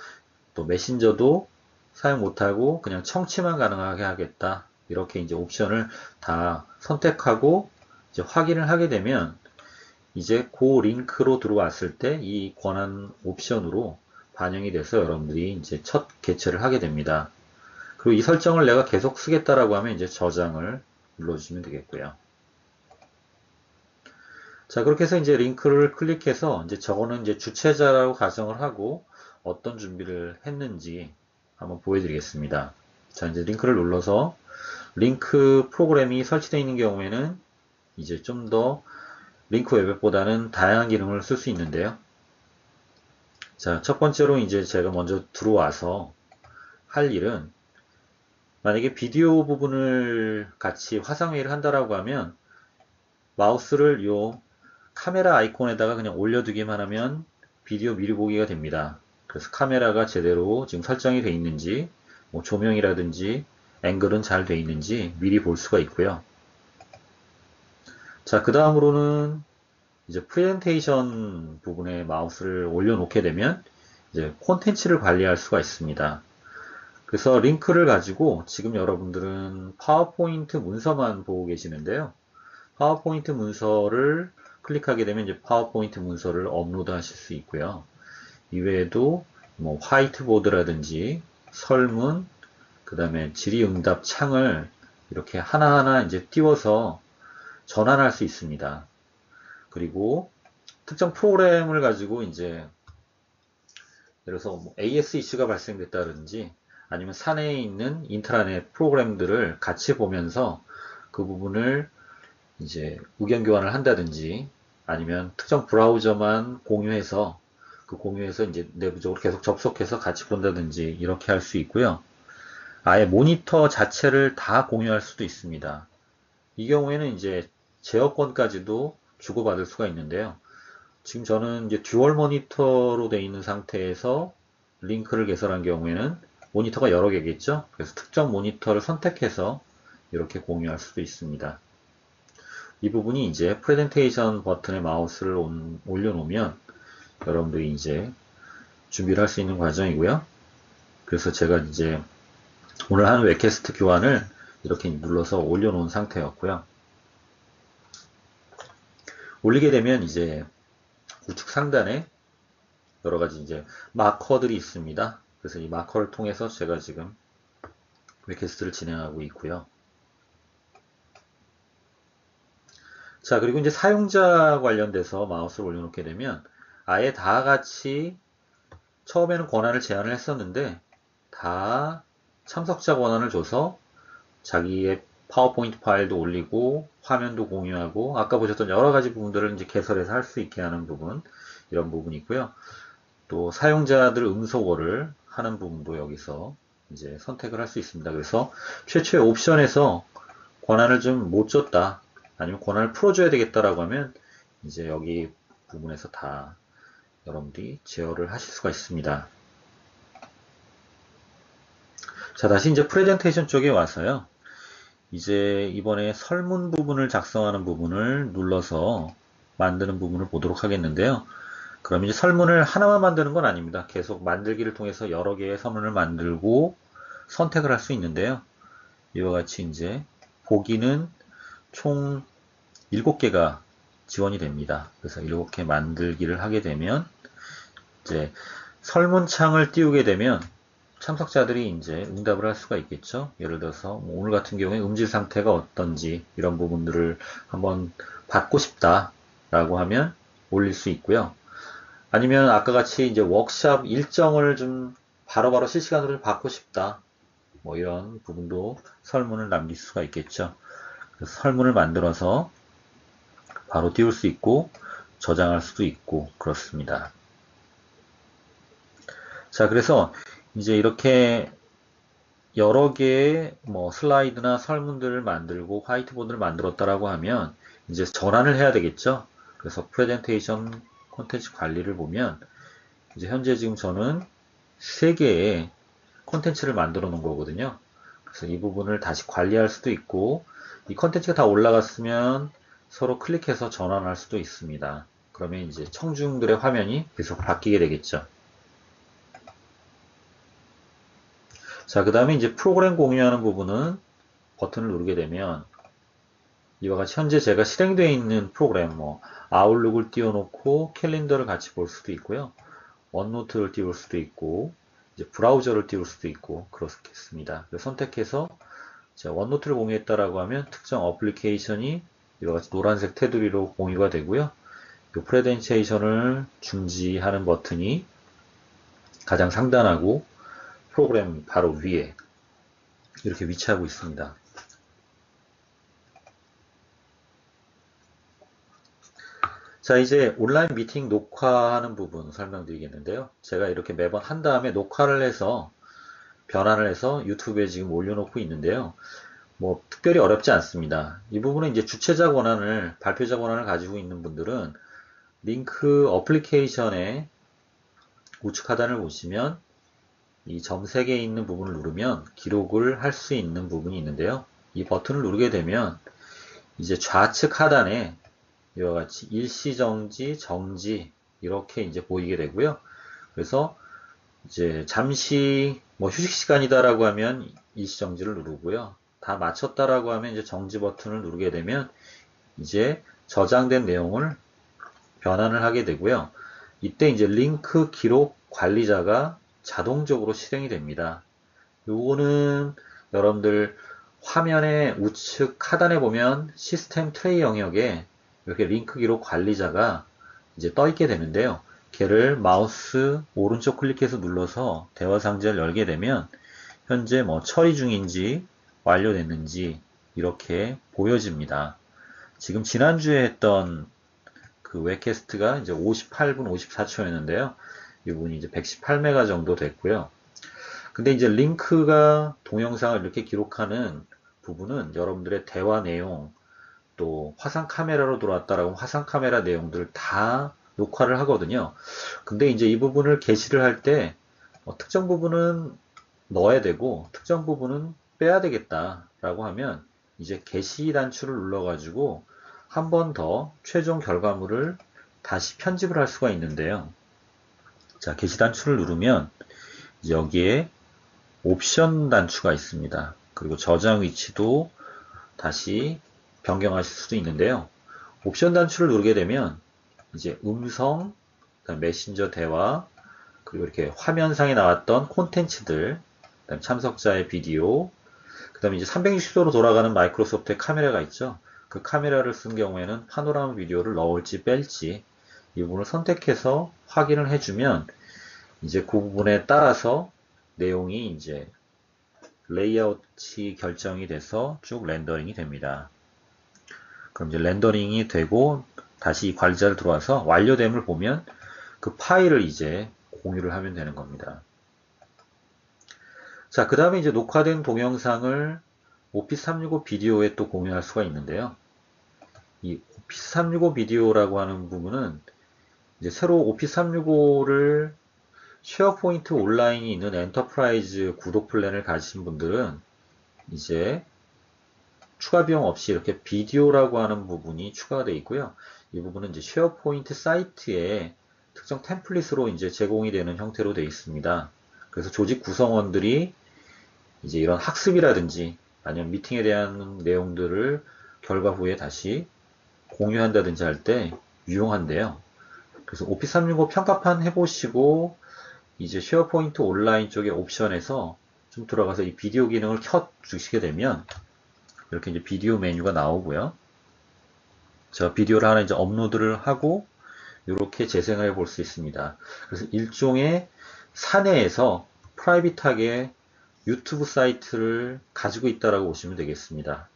Speaker 1: 또 메신저도 사용 못하고 그냥 청취만 가능하게 하겠다. 이렇게 이제 옵션을 다 선택하고 이제 확인을 하게 되면 이제 그 링크로 들어왔을 때 이 권한 옵션으로 반영이 돼서 여러분들이 이제 첫 개최를 하게 됩니다. 그리고 이 설정을 내가 계속 쓰겠다라고 하면 이제 저장을 눌러주시면 되겠고요. 자, 그렇게 해서 이제 링크를 클릭해서 이제 저거는 이제 주최자라고 가정을 하고 어떤 준비를 했는지 한번 보여드리겠습니다. 자, 이제 링크를 눌러서 링크 프로그램이 설치되어 있는 경우에는 이제 좀 더 링크 웹앱보다는 다양한 기능을 쓸 수 있는데요. 자, 첫 번째로 이제 제가 먼저 들어와서 할 일은 만약에 비디오 부분을 같이 화상회의를 한다라고 하면 마우스를 요 카메라 아이콘에다가 그냥 올려두기만 하면 비디오 미리 보기가 됩니다. 그래서 카메라가 제대로 지금 설정이 되어 있는지 뭐 조명이라든지 앵글은 잘 되어 있는지 미리 볼 수가 있고요. 자, 그 다음으로는 이제 프레젠테이션 부분에 마우스를 올려놓게 되면 이제 콘텐츠를 관리할 수가 있습니다. 그래서 링크를 가지고 지금 여러분들은 파워포인트 문서만 보고 계시는데요. 파워포인트 문서를 클릭하게 되면 이제 파워포인트 문서를 업로드 하실 수 있고요. 이외에도 뭐 화이트보드라든지 설문, 그 다음에 질의응답 창을 이렇게 하나하나 이제 띄워서 전환할 수 있습니다. 그리고 특정 프로그램을 가지고 이제 예를 들어서 뭐 AS 이슈가 발생됐다든지 아니면 사내에 있는 인트라넷 프로그램들을 같이 보면서 그 부분을 이제 의견 교환을 한다든지 아니면 특정 브라우저만 공유해서 그 공유해서 이제 내부적으로 계속 접속해서 같이 본다든지 이렇게 할 수 있고요. 아예 모니터 자체를 다 공유할 수도 있습니다. 이 경우에는 이제 제어권까지도 주고받을 수가 있는데요. 지금 저는 이제 듀얼 모니터로 되어 있는 상태에서 링크를 개설한 경우에는 모니터가 여러 개겠죠. 그래서 특정 모니터를 선택해서 이렇게 공유할 수도 있습니다. 이 부분이 이제 프레젠테이션 버튼에 마우스를 올려놓으면 여러분들이 이제 준비를 할 수 있는 과정이고요. 그래서 제가 이제 오늘 한 웹캐스트 교환을 이렇게 눌러서 올려놓은 상태였고요. 올리게 되면 이제 우측 상단에 여러 가지 이제 마커들이 있습니다. 그래서 이 마커를 통해서 제가 지금 웹캐스트를 진행하고 있고요. 자, 그리고 이제 사용자 관련돼서 마우스를 올려놓게 되면 아예 다 같이 처음에는 권한을 제한을 했었는데 다 참석자 권한을 줘서 자기의 파워포인트 파일도 올리고 화면도 공유하고 아까 보셨던 여러 가지 부분들을 이제 개설해서 할 수 있게 하는 부분 이런 부분이 있고요. 또 사용자들 음소거를 하는 부분도 여기서 이제 선택을 할 수 있습니다. 그래서 최초의 옵션에서 권한을 좀 못 줬다 아니면 권한을 풀어줘야 되겠다라고 하면 이제 여기 부분에서 다 여러분들이 제어를 하실 수가 있습니다. 자, 다시 이제 프레젠테이션 쪽에 와서요. 이제 이번에 설문 부분을 작성하는 부분을 눌러서 만드는 부분을 보도록 하겠는데요. 그럼 이제 설문을 하나만 만드는 건 아닙니다. 계속 만들기를 통해서 여러 개의 설문을 만들고 선택을 할 수 있는데요. 이와 같이 이제 보기는 총 7개가 지원이 됩니다. 그래서 7개 만들기를 하게 되면 이제 설문창을 띄우게 되면 참석자들이 이제 응답을 할 수가 있겠죠. 예를 들어서 뭐 오늘 같은 경우에 음질 상태가 어떤지 이런 부분들을 한번 받고 싶다라고 하면 올릴 수 있고요. 아니면 아까 같이 이제 워크샵 일정을 좀 바로바로 실시간으로 받고 싶다. 뭐 이런 부분도 설문을 남길 수가 있겠죠. 그래서 설문을 만들어서 바로 띄울 수 있고 저장할 수도 있고 그렇습니다. 자, 그래서 이제 이렇게 여러 개의 뭐 슬라이드나 설문들을 만들고 화이트보드를 만들었다라고 하면 이제 전환을 해야 되겠죠. 그래서 프레젠테이션 콘텐츠 관리를 보면 이제 현재 지금 저는 3개의 콘텐츠를 만들어 놓은 거거든요. 그래서 이 부분을 다시 관리할 수도 있고 이 콘텐츠가 다 올라갔으면 서로 클릭해서 전환할 수도 있습니다. 그러면 이제 청중들의 화면이 계속 바뀌게 되겠죠. 자, 그 다음에 이제 프로그램 공유하는 부분은 버튼을 누르게 되면 이와 같이 현재 제가 실행되어 있는 프로그램, 뭐 아웃룩을 띄워놓고 캘린더를 같이 볼 수도 있고요. 원노트를 띄울 수도 있고 이제 브라우저를 띄울 수도 있고 그렇겠습니다. 선택해서 제가 원노트를 공유했다라고 하면 특정 어플리케이션이 이와 같이 노란색 테두리로 공유가 되고요. 이 프레젠테이션을 중지하는 버튼이 가장 상단하고 프로그램 바로 위에 이렇게 위치하고 있습니다. 자, 이제 온라인 미팅 녹화하는 부분 설명드리겠는데요. 제가 이렇게 매번 한 다음에 녹화를 해서 변환을 해서 유튜브에 지금 올려놓고 있는데요. 뭐 특별히 어렵지 않습니다. 이 부분은 이제 주최자 권한을, 발표자 권한을 가지고 있는 분들은 링크 어플리케이션의 우측 하단을 보시면 이 점 3개 있는 부분을 누르면 기록을 할 수 있는 부분이 있는데요. 이 버튼을 누르게 되면 이제 좌측 하단에 이와 같이 일시정지, 정지 이렇게 이제 보이게 되고요. 그래서 이제 잠시 뭐 휴식 시간이다라고 하면 일시정지를 누르고요. 다 마쳤다라고 하면 이제 정지 버튼을 누르게 되면 이제 저장된 내용을 변환을 하게 되고요. 이때 이제 링크 기록 관리자가 자동적으로 실행이 됩니다. 요거는 여러분들 화면의 우측 하단에 보면 시스템 트레이 영역에 이렇게 링크 기록 관리자가 이제 떠 있게 되는데요. 걔를 마우스 오른쪽 클릭해서 눌러서 대화 상자를 열게 되면 현재 뭐 처리 중인지 완료됐는지 이렇게 보여집니다. 지금 지난주에 했던 그 웹캐스트가 이제 58분 54초였는데요. 이 부분이 이제 118메가 정도 됐고요. 근데 이제 링크가 동영상을 이렇게 기록하는 부분은 여러분들의 대화 내용, 또 화상 카메라로 들어왔다라고 화상 카메라 내용들 다 녹화를 하거든요. 근데 이제 이 부분을 게시를 할 때 특정 부분은 넣어야 되고 특정 부분은 빼야 되겠다라고 하면 이제 게시 단추를 눌러가지고 한 번 더 최종 결과물을 다시 편집을 할 수가 있는데요. 자, 게시 단추를 누르면 여기에 옵션 단추가 있습니다. 그리고 저장 위치도 다시 변경하실 수도 있는데요. 옵션 단추를 누르게 되면 이제 음성, 메신저 대화, 그리고 이렇게 화면상에 나왔던 콘텐츠들, 참석자의 비디오, 그 다음에 이제 360도로 돌아가는 마이크로소프트의 카메라가 있죠. 그 카메라를 쓴 경우에는 파노라마 비디오를 넣을지 뺄지 이 부분을 선택해서 확인을 해주면 이제 그 부분에 따라서 내용이 이제 레이아웃이 결정이 돼서 쭉 렌더링이 됩니다. 그럼 이제 렌더링이 되고 다시 관리자를 들어와서 완료됨을 보면 그 파일을 이제 공유를 하면 되는 겁니다. 자, 그 다음에 이제 녹화된 동영상을 오피스 365 비디오에 또 공유할 수가 있는데요. 이 오피스 365 비디오라고 하는 부분은 이제 새로 오피스 365를 쉐어포인트 온라인이 있는 엔터프라이즈 구독 플랜을 가지신 분들은 이제 추가 비용 없이 이렇게 비디오라고 하는 부분이 추가가 되어 있고요. 이 부분은 이제 쉐어포인트 사이트에 특정 템플릿으로 이제 제공이 되는 형태로 되어 있습니다. 그래서 조직 구성원들이 이제 이런 학습이라든지 아니면 미팅에 대한 내용들을 결과 후에 다시 공유한다든지 할 때 유용한데요. 그래서 오피스 365 평가판 해보시고 이제 쉐어포인트 온라인 쪽의 옵션에서 좀 들어가서 이 비디오 기능을 켜 주시게 되면 이렇게 이제 비디오 메뉴가 나오고요. 저 비디오를 하나 이제 업로드를 하고 이렇게 재생을 해볼 수 있습니다. 그래서 일종의 사내에서 프라이빗하게 유튜브 사이트를 가지고 있다라고 보시면 되겠습니다.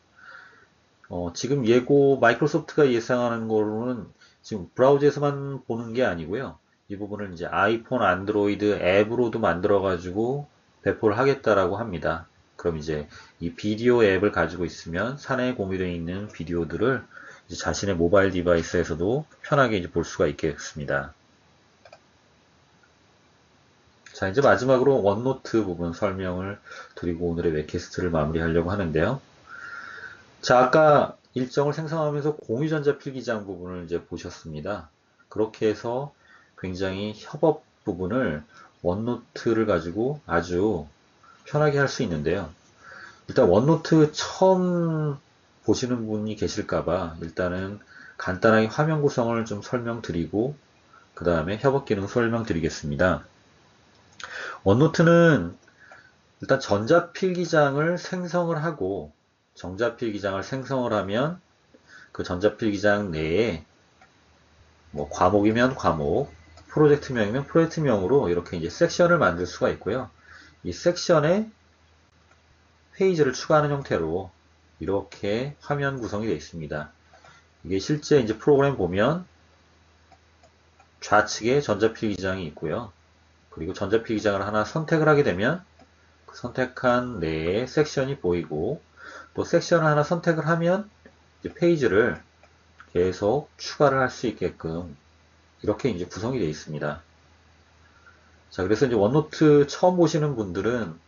Speaker 1: 지금 예고 마이크로소프트가 예상하는 거로는 지금 브라우저에서만 보는 게 아니고요. 이 부분을 이제 아이폰, 안드로이드 앱으로도 만들어가지고 배포를 하겠다라고 합니다. 그럼 이제 이 비디오 앱을 가지고 있으면 사내에 공유되어 있는 비디오들을 이제 자신의 모바일 디바이스에서도 편하게 이제 볼 수가 있겠습니다. 자, 이제 마지막으로 원노트 부분 설명을 드리고 오늘의 웹캐스트를 마무리하려고 하는데요. 자, 아까 일정을 생성하면서 공유전자 필기장 부분을 이제 보셨습니다. 그렇게 해서 굉장히 협업 부분을 원노트를 가지고 아주 편하게 할 수 있는데요. 일단 원노트 처음 보시는 분이 계실까봐 일단은 간단하게 화면 구성을 좀 설명드리고 그 다음에 협업 기능 설명드리겠습니다. 원노트는 일단 전자필기장을 생성을 하고 전자필기장을 생성을 하면 그 전자필기장 내에 뭐 과목이면 과목, 프로젝트명이면 프로젝트명으로 이렇게 이제 섹션을 만들 수가 있고요. 이 섹션에 페이지를 추가하는 형태로 이렇게 화면 구성이 되어 있습니다. 이게 실제 이제 프로그램 보면 좌측에 전자필기장이 있고요. 그리고 전자필기장을 하나 선택을 하게 되면 그 선택한 내에 섹션이 보이고 또 섹션을 하나 선택을 하면 이제 페이지를 계속 추가를 할 수 있게끔 이렇게 이제 구성이 되어 있습니다. 자, 그래서 이제 원노트 처음 보시는 분들은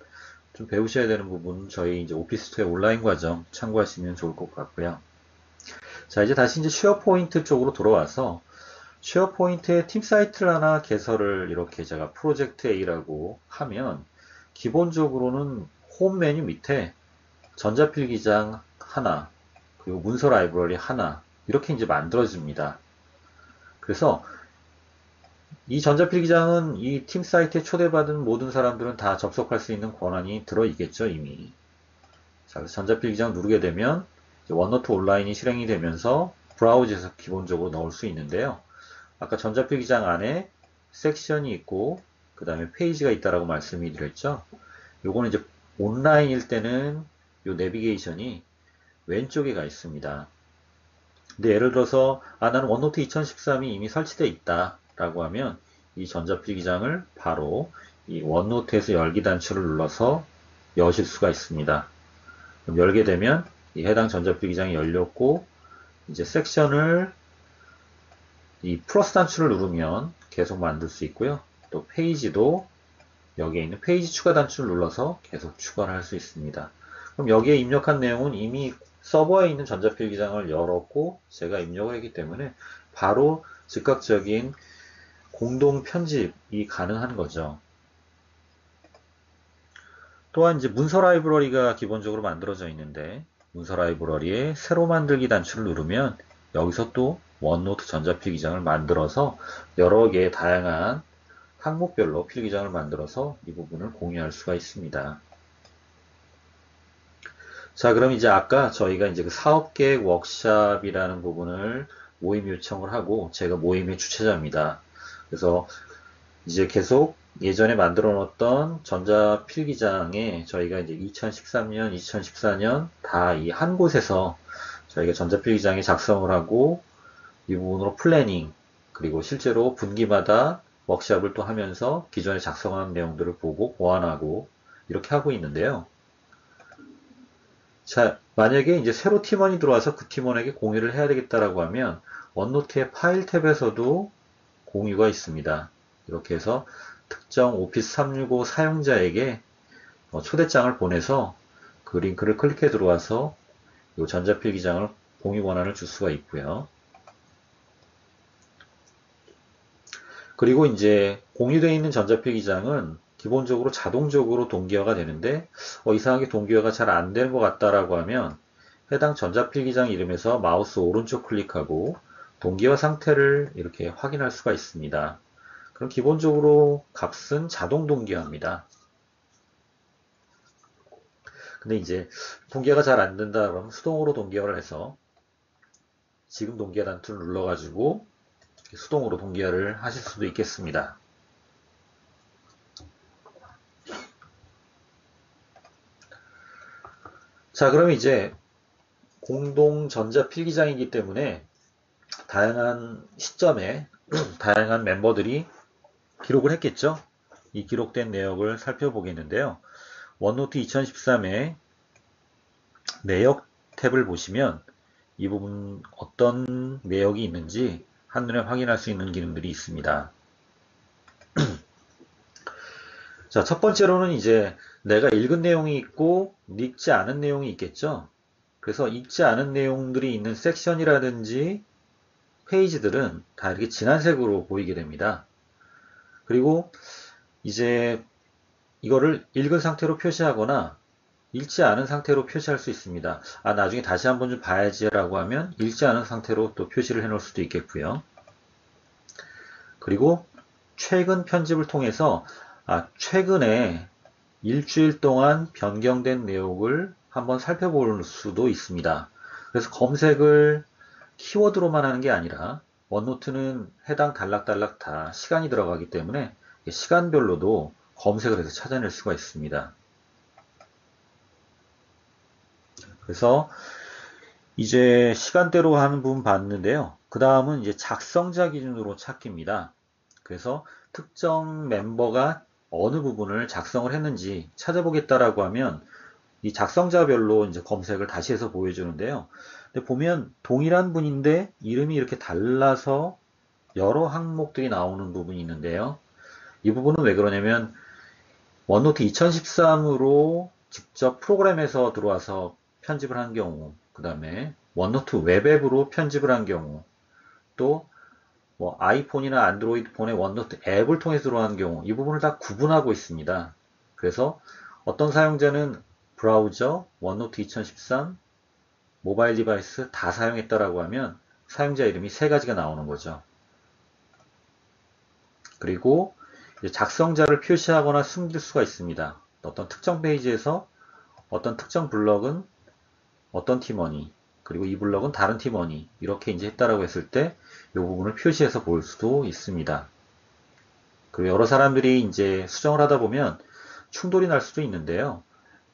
Speaker 1: 좀 배우셔야 되는 부분 저희 이제 오피스토의 온라인 과정 참고하시면 좋을 것 같고요. 자, 이제 다시 이제 쉐어포인트 쪽으로 돌아와서 쉐어포인트에 팀 사이트를 하나 개설을 이렇게 제가 프로젝트 A라고 하면 기본적으로는 홈 메뉴 밑에 전자필기장 하나 그리고 문서 라이브러리 하나 이렇게 이제 만들어집니다. 그래서 이 전자필기장은 이 팀 사이트에 초대받은 모든 사람들은 다 접속할 수 있는 권한이 들어있겠죠, 이미. 자, 그래서 전자필기장 누르게 되면 원노트 온라인이 실행이 되면서 브라우저에서 기본적으로 넣을 수 있는데요. 아까 전자필기장 안에 섹션이 있고 그 다음에 페이지가 있다라고 말씀이 드렸죠. 요거는 이제 온라인일 때는 요 내비게이션이 왼쪽에 가 있습니다. 근데 예를 들어서 나는 원노트 2013이 이미 설치되어 있다 라고 하면 이 전자필기장을 바로 이 원노트에서 열기 단추를 눌러서 여실 수가 있습니다. 그럼 열게 되면 이 해당 전자필기장이 열렸고 이제 섹션을 이 플러스 단추를 누르면 계속 만들 수 있고요. 또 페이지도 여기에 있는 페이지 추가 단추를 눌러서 계속 추가를 할 수 있습니다. 그럼 여기에 입력한 내용은 이미 서버에 있는 전자필기장을 열었고 제가 입력을 했기 때문에 바로 즉각적인 공동 편집이 가능한 거죠. 또한 이제 문서 라이브러리가 기본적으로 만들어져 있는데 문서 라이브러리에 새로 만들기 단추를 누르면 여기서 또 원노트 전자필기장을 만들어서 여러 개의 다양한 항목별로 필기장을 만들어서 이 부분을 공유할 수가 있습니다. 자, 그럼 이제 아까 저희가 이제 그 사업계획 워크샵이라는 부분을 모임 요청을 하고 제가 모임의 주최자입니다. 그래서 이제 계속 예전에 만들어 놓았던 전자필기장에 저희가 이제 2013년, 2014년 다 이 한 곳에서 저희가 전자필기장에 작성을 하고 이 부분으로 플래닝 그리고 실제로 분기마다 워크샵을 또 하면서 기존에 작성한 내용들을 보고 보완하고 이렇게 하고 있는데요. 자, 만약에 이제 새로 팀원이 들어와서 그 팀원에게 공유를 해야 되겠다라고 하면 원노트의 파일 탭에서도 공유가 있습니다. 이렇게 해서 특정 오피스 365 사용자에게 초대장을 보내서 그 링크를 클릭해 들어와서 이 전자필기장을 공유 권한을 줄 수가 있고요. 그리고 이제 공유되어 있는 전자필기장은 기본적으로 자동적으로 동기화가 되는데 이상하게 동기화가 잘 안 되는 것 같다라고 하면 해당 전자필기장 이름에서 마우스 오른쪽 클릭하고 동기화 상태를 이렇게 확인할 수가 있습니다. 그럼 기본적으로 값은 자동 동기화입니다. 근데 이제 동기화가 잘 안 된다 그러면 수동으로 동기화를 해서 지금 동기화 단추를 눌러가지고 수동으로 동기화를 하실 수도 있겠습니다. 자, 그럼 이제 공동 전자 필기장이기 때문에 다양한 시점에 다양한 멤버들이 기록을 했겠죠. 이 기록된 내역을 살펴보겠는데요. 원노트 2013의 내역 탭을 보시면 이 부분 어떤 내역이 있는지 한눈에 확인할 수 있는 기능들이 있습니다. 자, 첫 번째로는 이제 내가 읽은 내용이 있고 읽지 않은 내용이 있겠죠. 그래서 읽지 않은 내용들이 있는 섹션이라든지 페이지들은 다 이렇게 진한 색으로 보이게 됩니다. 그리고 이제 이거를 읽은 상태로 표시하거나 읽지 않은 상태로 표시할 수 있습니다. 나중에 다시 한번 좀 봐야지 라고 하면 읽지 않은 상태로 또 표시를 해 놓을 수도 있겠고요. 그리고 최근 편집을 통해서 최근에 일주일 동안 변경된 내용을 한번 살펴볼 수도 있습니다. 그래서 검색을 키워드로만 하는 게 아니라 원노트는 해당 단락단락 다 시간이 들어가기 때문에 시간별로도 검색을 해서 찾아낼 수가 있습니다. 그래서 이제 시간대로 하는 부분 봤는데요. 그 다음은 이제 작성자 기준으로 찾기입니다. 그래서 특정 멤버가 어느 부분을 작성을 했는지 찾아보겠다라고 하면 이 작성자별로 이제 검색을 다시 해서 보여주는데요. 근데 보면 동일한 분인데 이름이 이렇게 달라서 여러 항목들이 나오는 부분이 있는데요. 이 부분은 왜 그러냐면 원노트 2013으로 직접 프로그램에서 들어와서 편집을 한 경우, 그 다음에 원노트 웹앱으로 편집을 한 경우, 또 뭐 아이폰이나 안드로이드 폰의 원노트 앱을 통해서 들어간 경우 이 부분을 다 구분하고 있습니다. 그래서 어떤 사용자는 브라우저, 원노트 2013, 모바일 디바이스 다 사용했다라고 하면 사용자 이름이 세 가지가 나오는 거죠. 그리고 작성자를 표시하거나 숨길 수가 있습니다. 어떤 특정 페이지에서 어떤 특정 블럭은 어떤 팀원이, 그리고 이 블럭은 다른 팀원이 이렇게 이제 했다라고 했을 때 이 부분을 표시해서 볼 수도 있습니다. 그리고 여러 사람들이 이제 수정을 하다 보면 충돌이 날 수도 있는데요.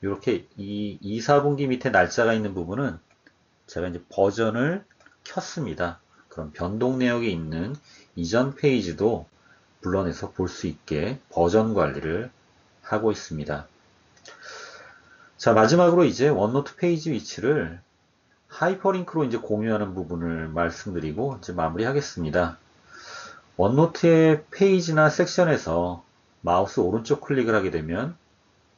Speaker 1: 이렇게 이 2, 4분기 밑에 날짜가 있는 부분은 제가 이제 버전을 켰습니다. 그럼 변동 내역이 있는 이전 페이지도 불러내서 볼 수 있게 버전 관리를 하고 있습니다. 자, 마지막으로 이제 원노트 페이지 위치를 하이퍼링크로 이제 공유하는 부분을 말씀드리고 이제 마무리하겠습니다. 원노트의 페이지나 섹션에서 마우스 오른쪽 클릭을 하게 되면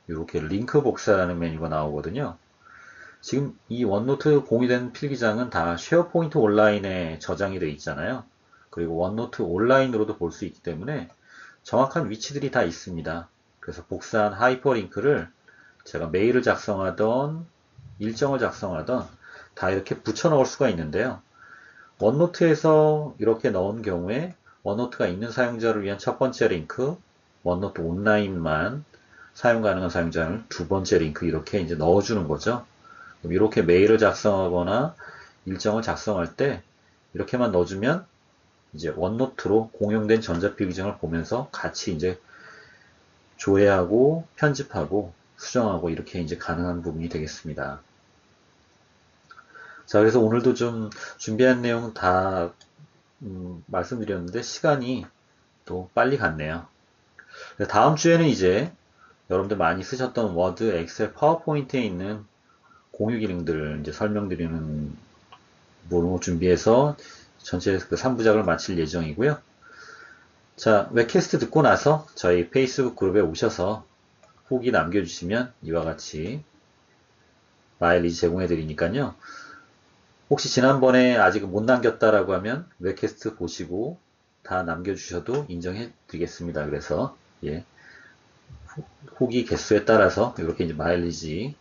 Speaker 1: 이렇게 링크 복사라는 메뉴가 나오거든요. 지금 이 원노트 공유된 필기장은 다 쉐어포인트 온라인에 저장이 되어 있잖아요. 그리고 원노트 온라인으로도 볼 수 있기 때문에 정확한 위치들이 다 있습니다. 그래서 복사한 하이퍼링크를 제가 메일을 작성하던 일정을 작성하던 다 이렇게 붙여 넣을 수가 있는데요. 원노트에서 이렇게 넣은 경우에 원노트가 있는 사용자를 위한 첫 번째 링크, 원노트 온라인만 사용 가능한 사용자는 두 번째 링크 이렇게 이제 넣어주는 거죠. 이렇게 메일을 작성하거나 일정을 작성할 때 이렇게만 넣어주면 이제 원노트로 공용된 전자필기장을 보면서 같이 이제 조회하고 편집하고 수정하고 이렇게 이제 가능한 부분이 되겠습니다. 자, 그래서 오늘도 좀 준비한 내용 다 말씀드렸는데 시간이 또 빨리 갔네요. 다음 주에는 이제 여러분들 많이 쓰셨던 워드, 엑셀, 파워포인트에 있는 공유 기능들을 이제 설명드리는 부분을 준비해서 전체 그 3부작을 마칠 예정이고요. 자, 웹캐스트 듣고 나서 저희 페이스북 그룹에 오셔서 후기 남겨주시면 이와 같이 마일리지 제공해 드리니까요. 혹시 지난번에 아직 못 남겼다라고 하면 웹캐스트 보시고 다 남겨주셔도 인정해 드리겠습니다. 그래서 예, 후기 개수에 따라서 이렇게 이제 마일리지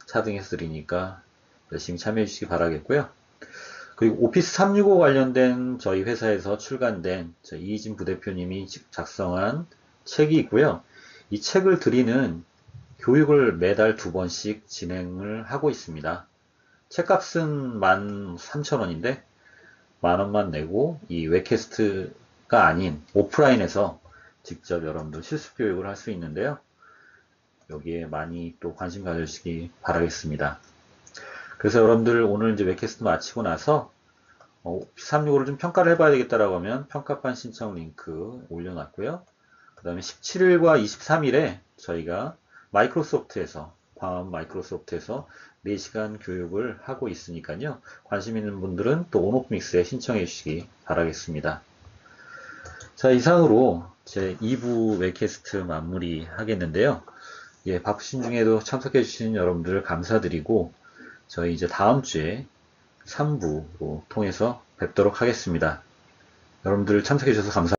Speaker 1: 차등해서 드리니까 열심히 참여해 주시기 바라겠고요. 그리고 오피스 365 관련된 저희 회사에서 출간된 저희 이희진 부대표님이 작성한 책이 있고요. 이 책을 드리는 교육을 매달 2번씩 진행을 하고 있습니다. 책값은 13,000원인데 10,000원만 내고 이 웹캐스트가 아닌 오프라인에서 직접 여러분들 실습 교육을 할 수 있는데요. 여기에 많이 또 관심 가져주시기 바라겠습니다. 그래서 여러분들 오늘 이제 웹캐스트 마치고 나서 365를 좀 평가를 해봐야 되겠다라고 하면 평가판 신청 링크 올려놨고요. 그 다음에 17일과 23일에 저희가 마이크로소프트에서 광화문 마이크로소프트에서 4시간 교육을 하고 있으니까요. 관심 있는 분들은 또 온오프믹스에 신청해 주시기 바라겠습니다. 자, 이상으로 제 2부 웹캐스트 마무리 하겠는데요. 예, 바쁘신 중에도 참석해 주신 여러분들 감사드리고 저희 이제 다음 주에 3부로 통해서 뵙도록 하겠습니다. 여러분들 참석해 주셔서 감사합니다.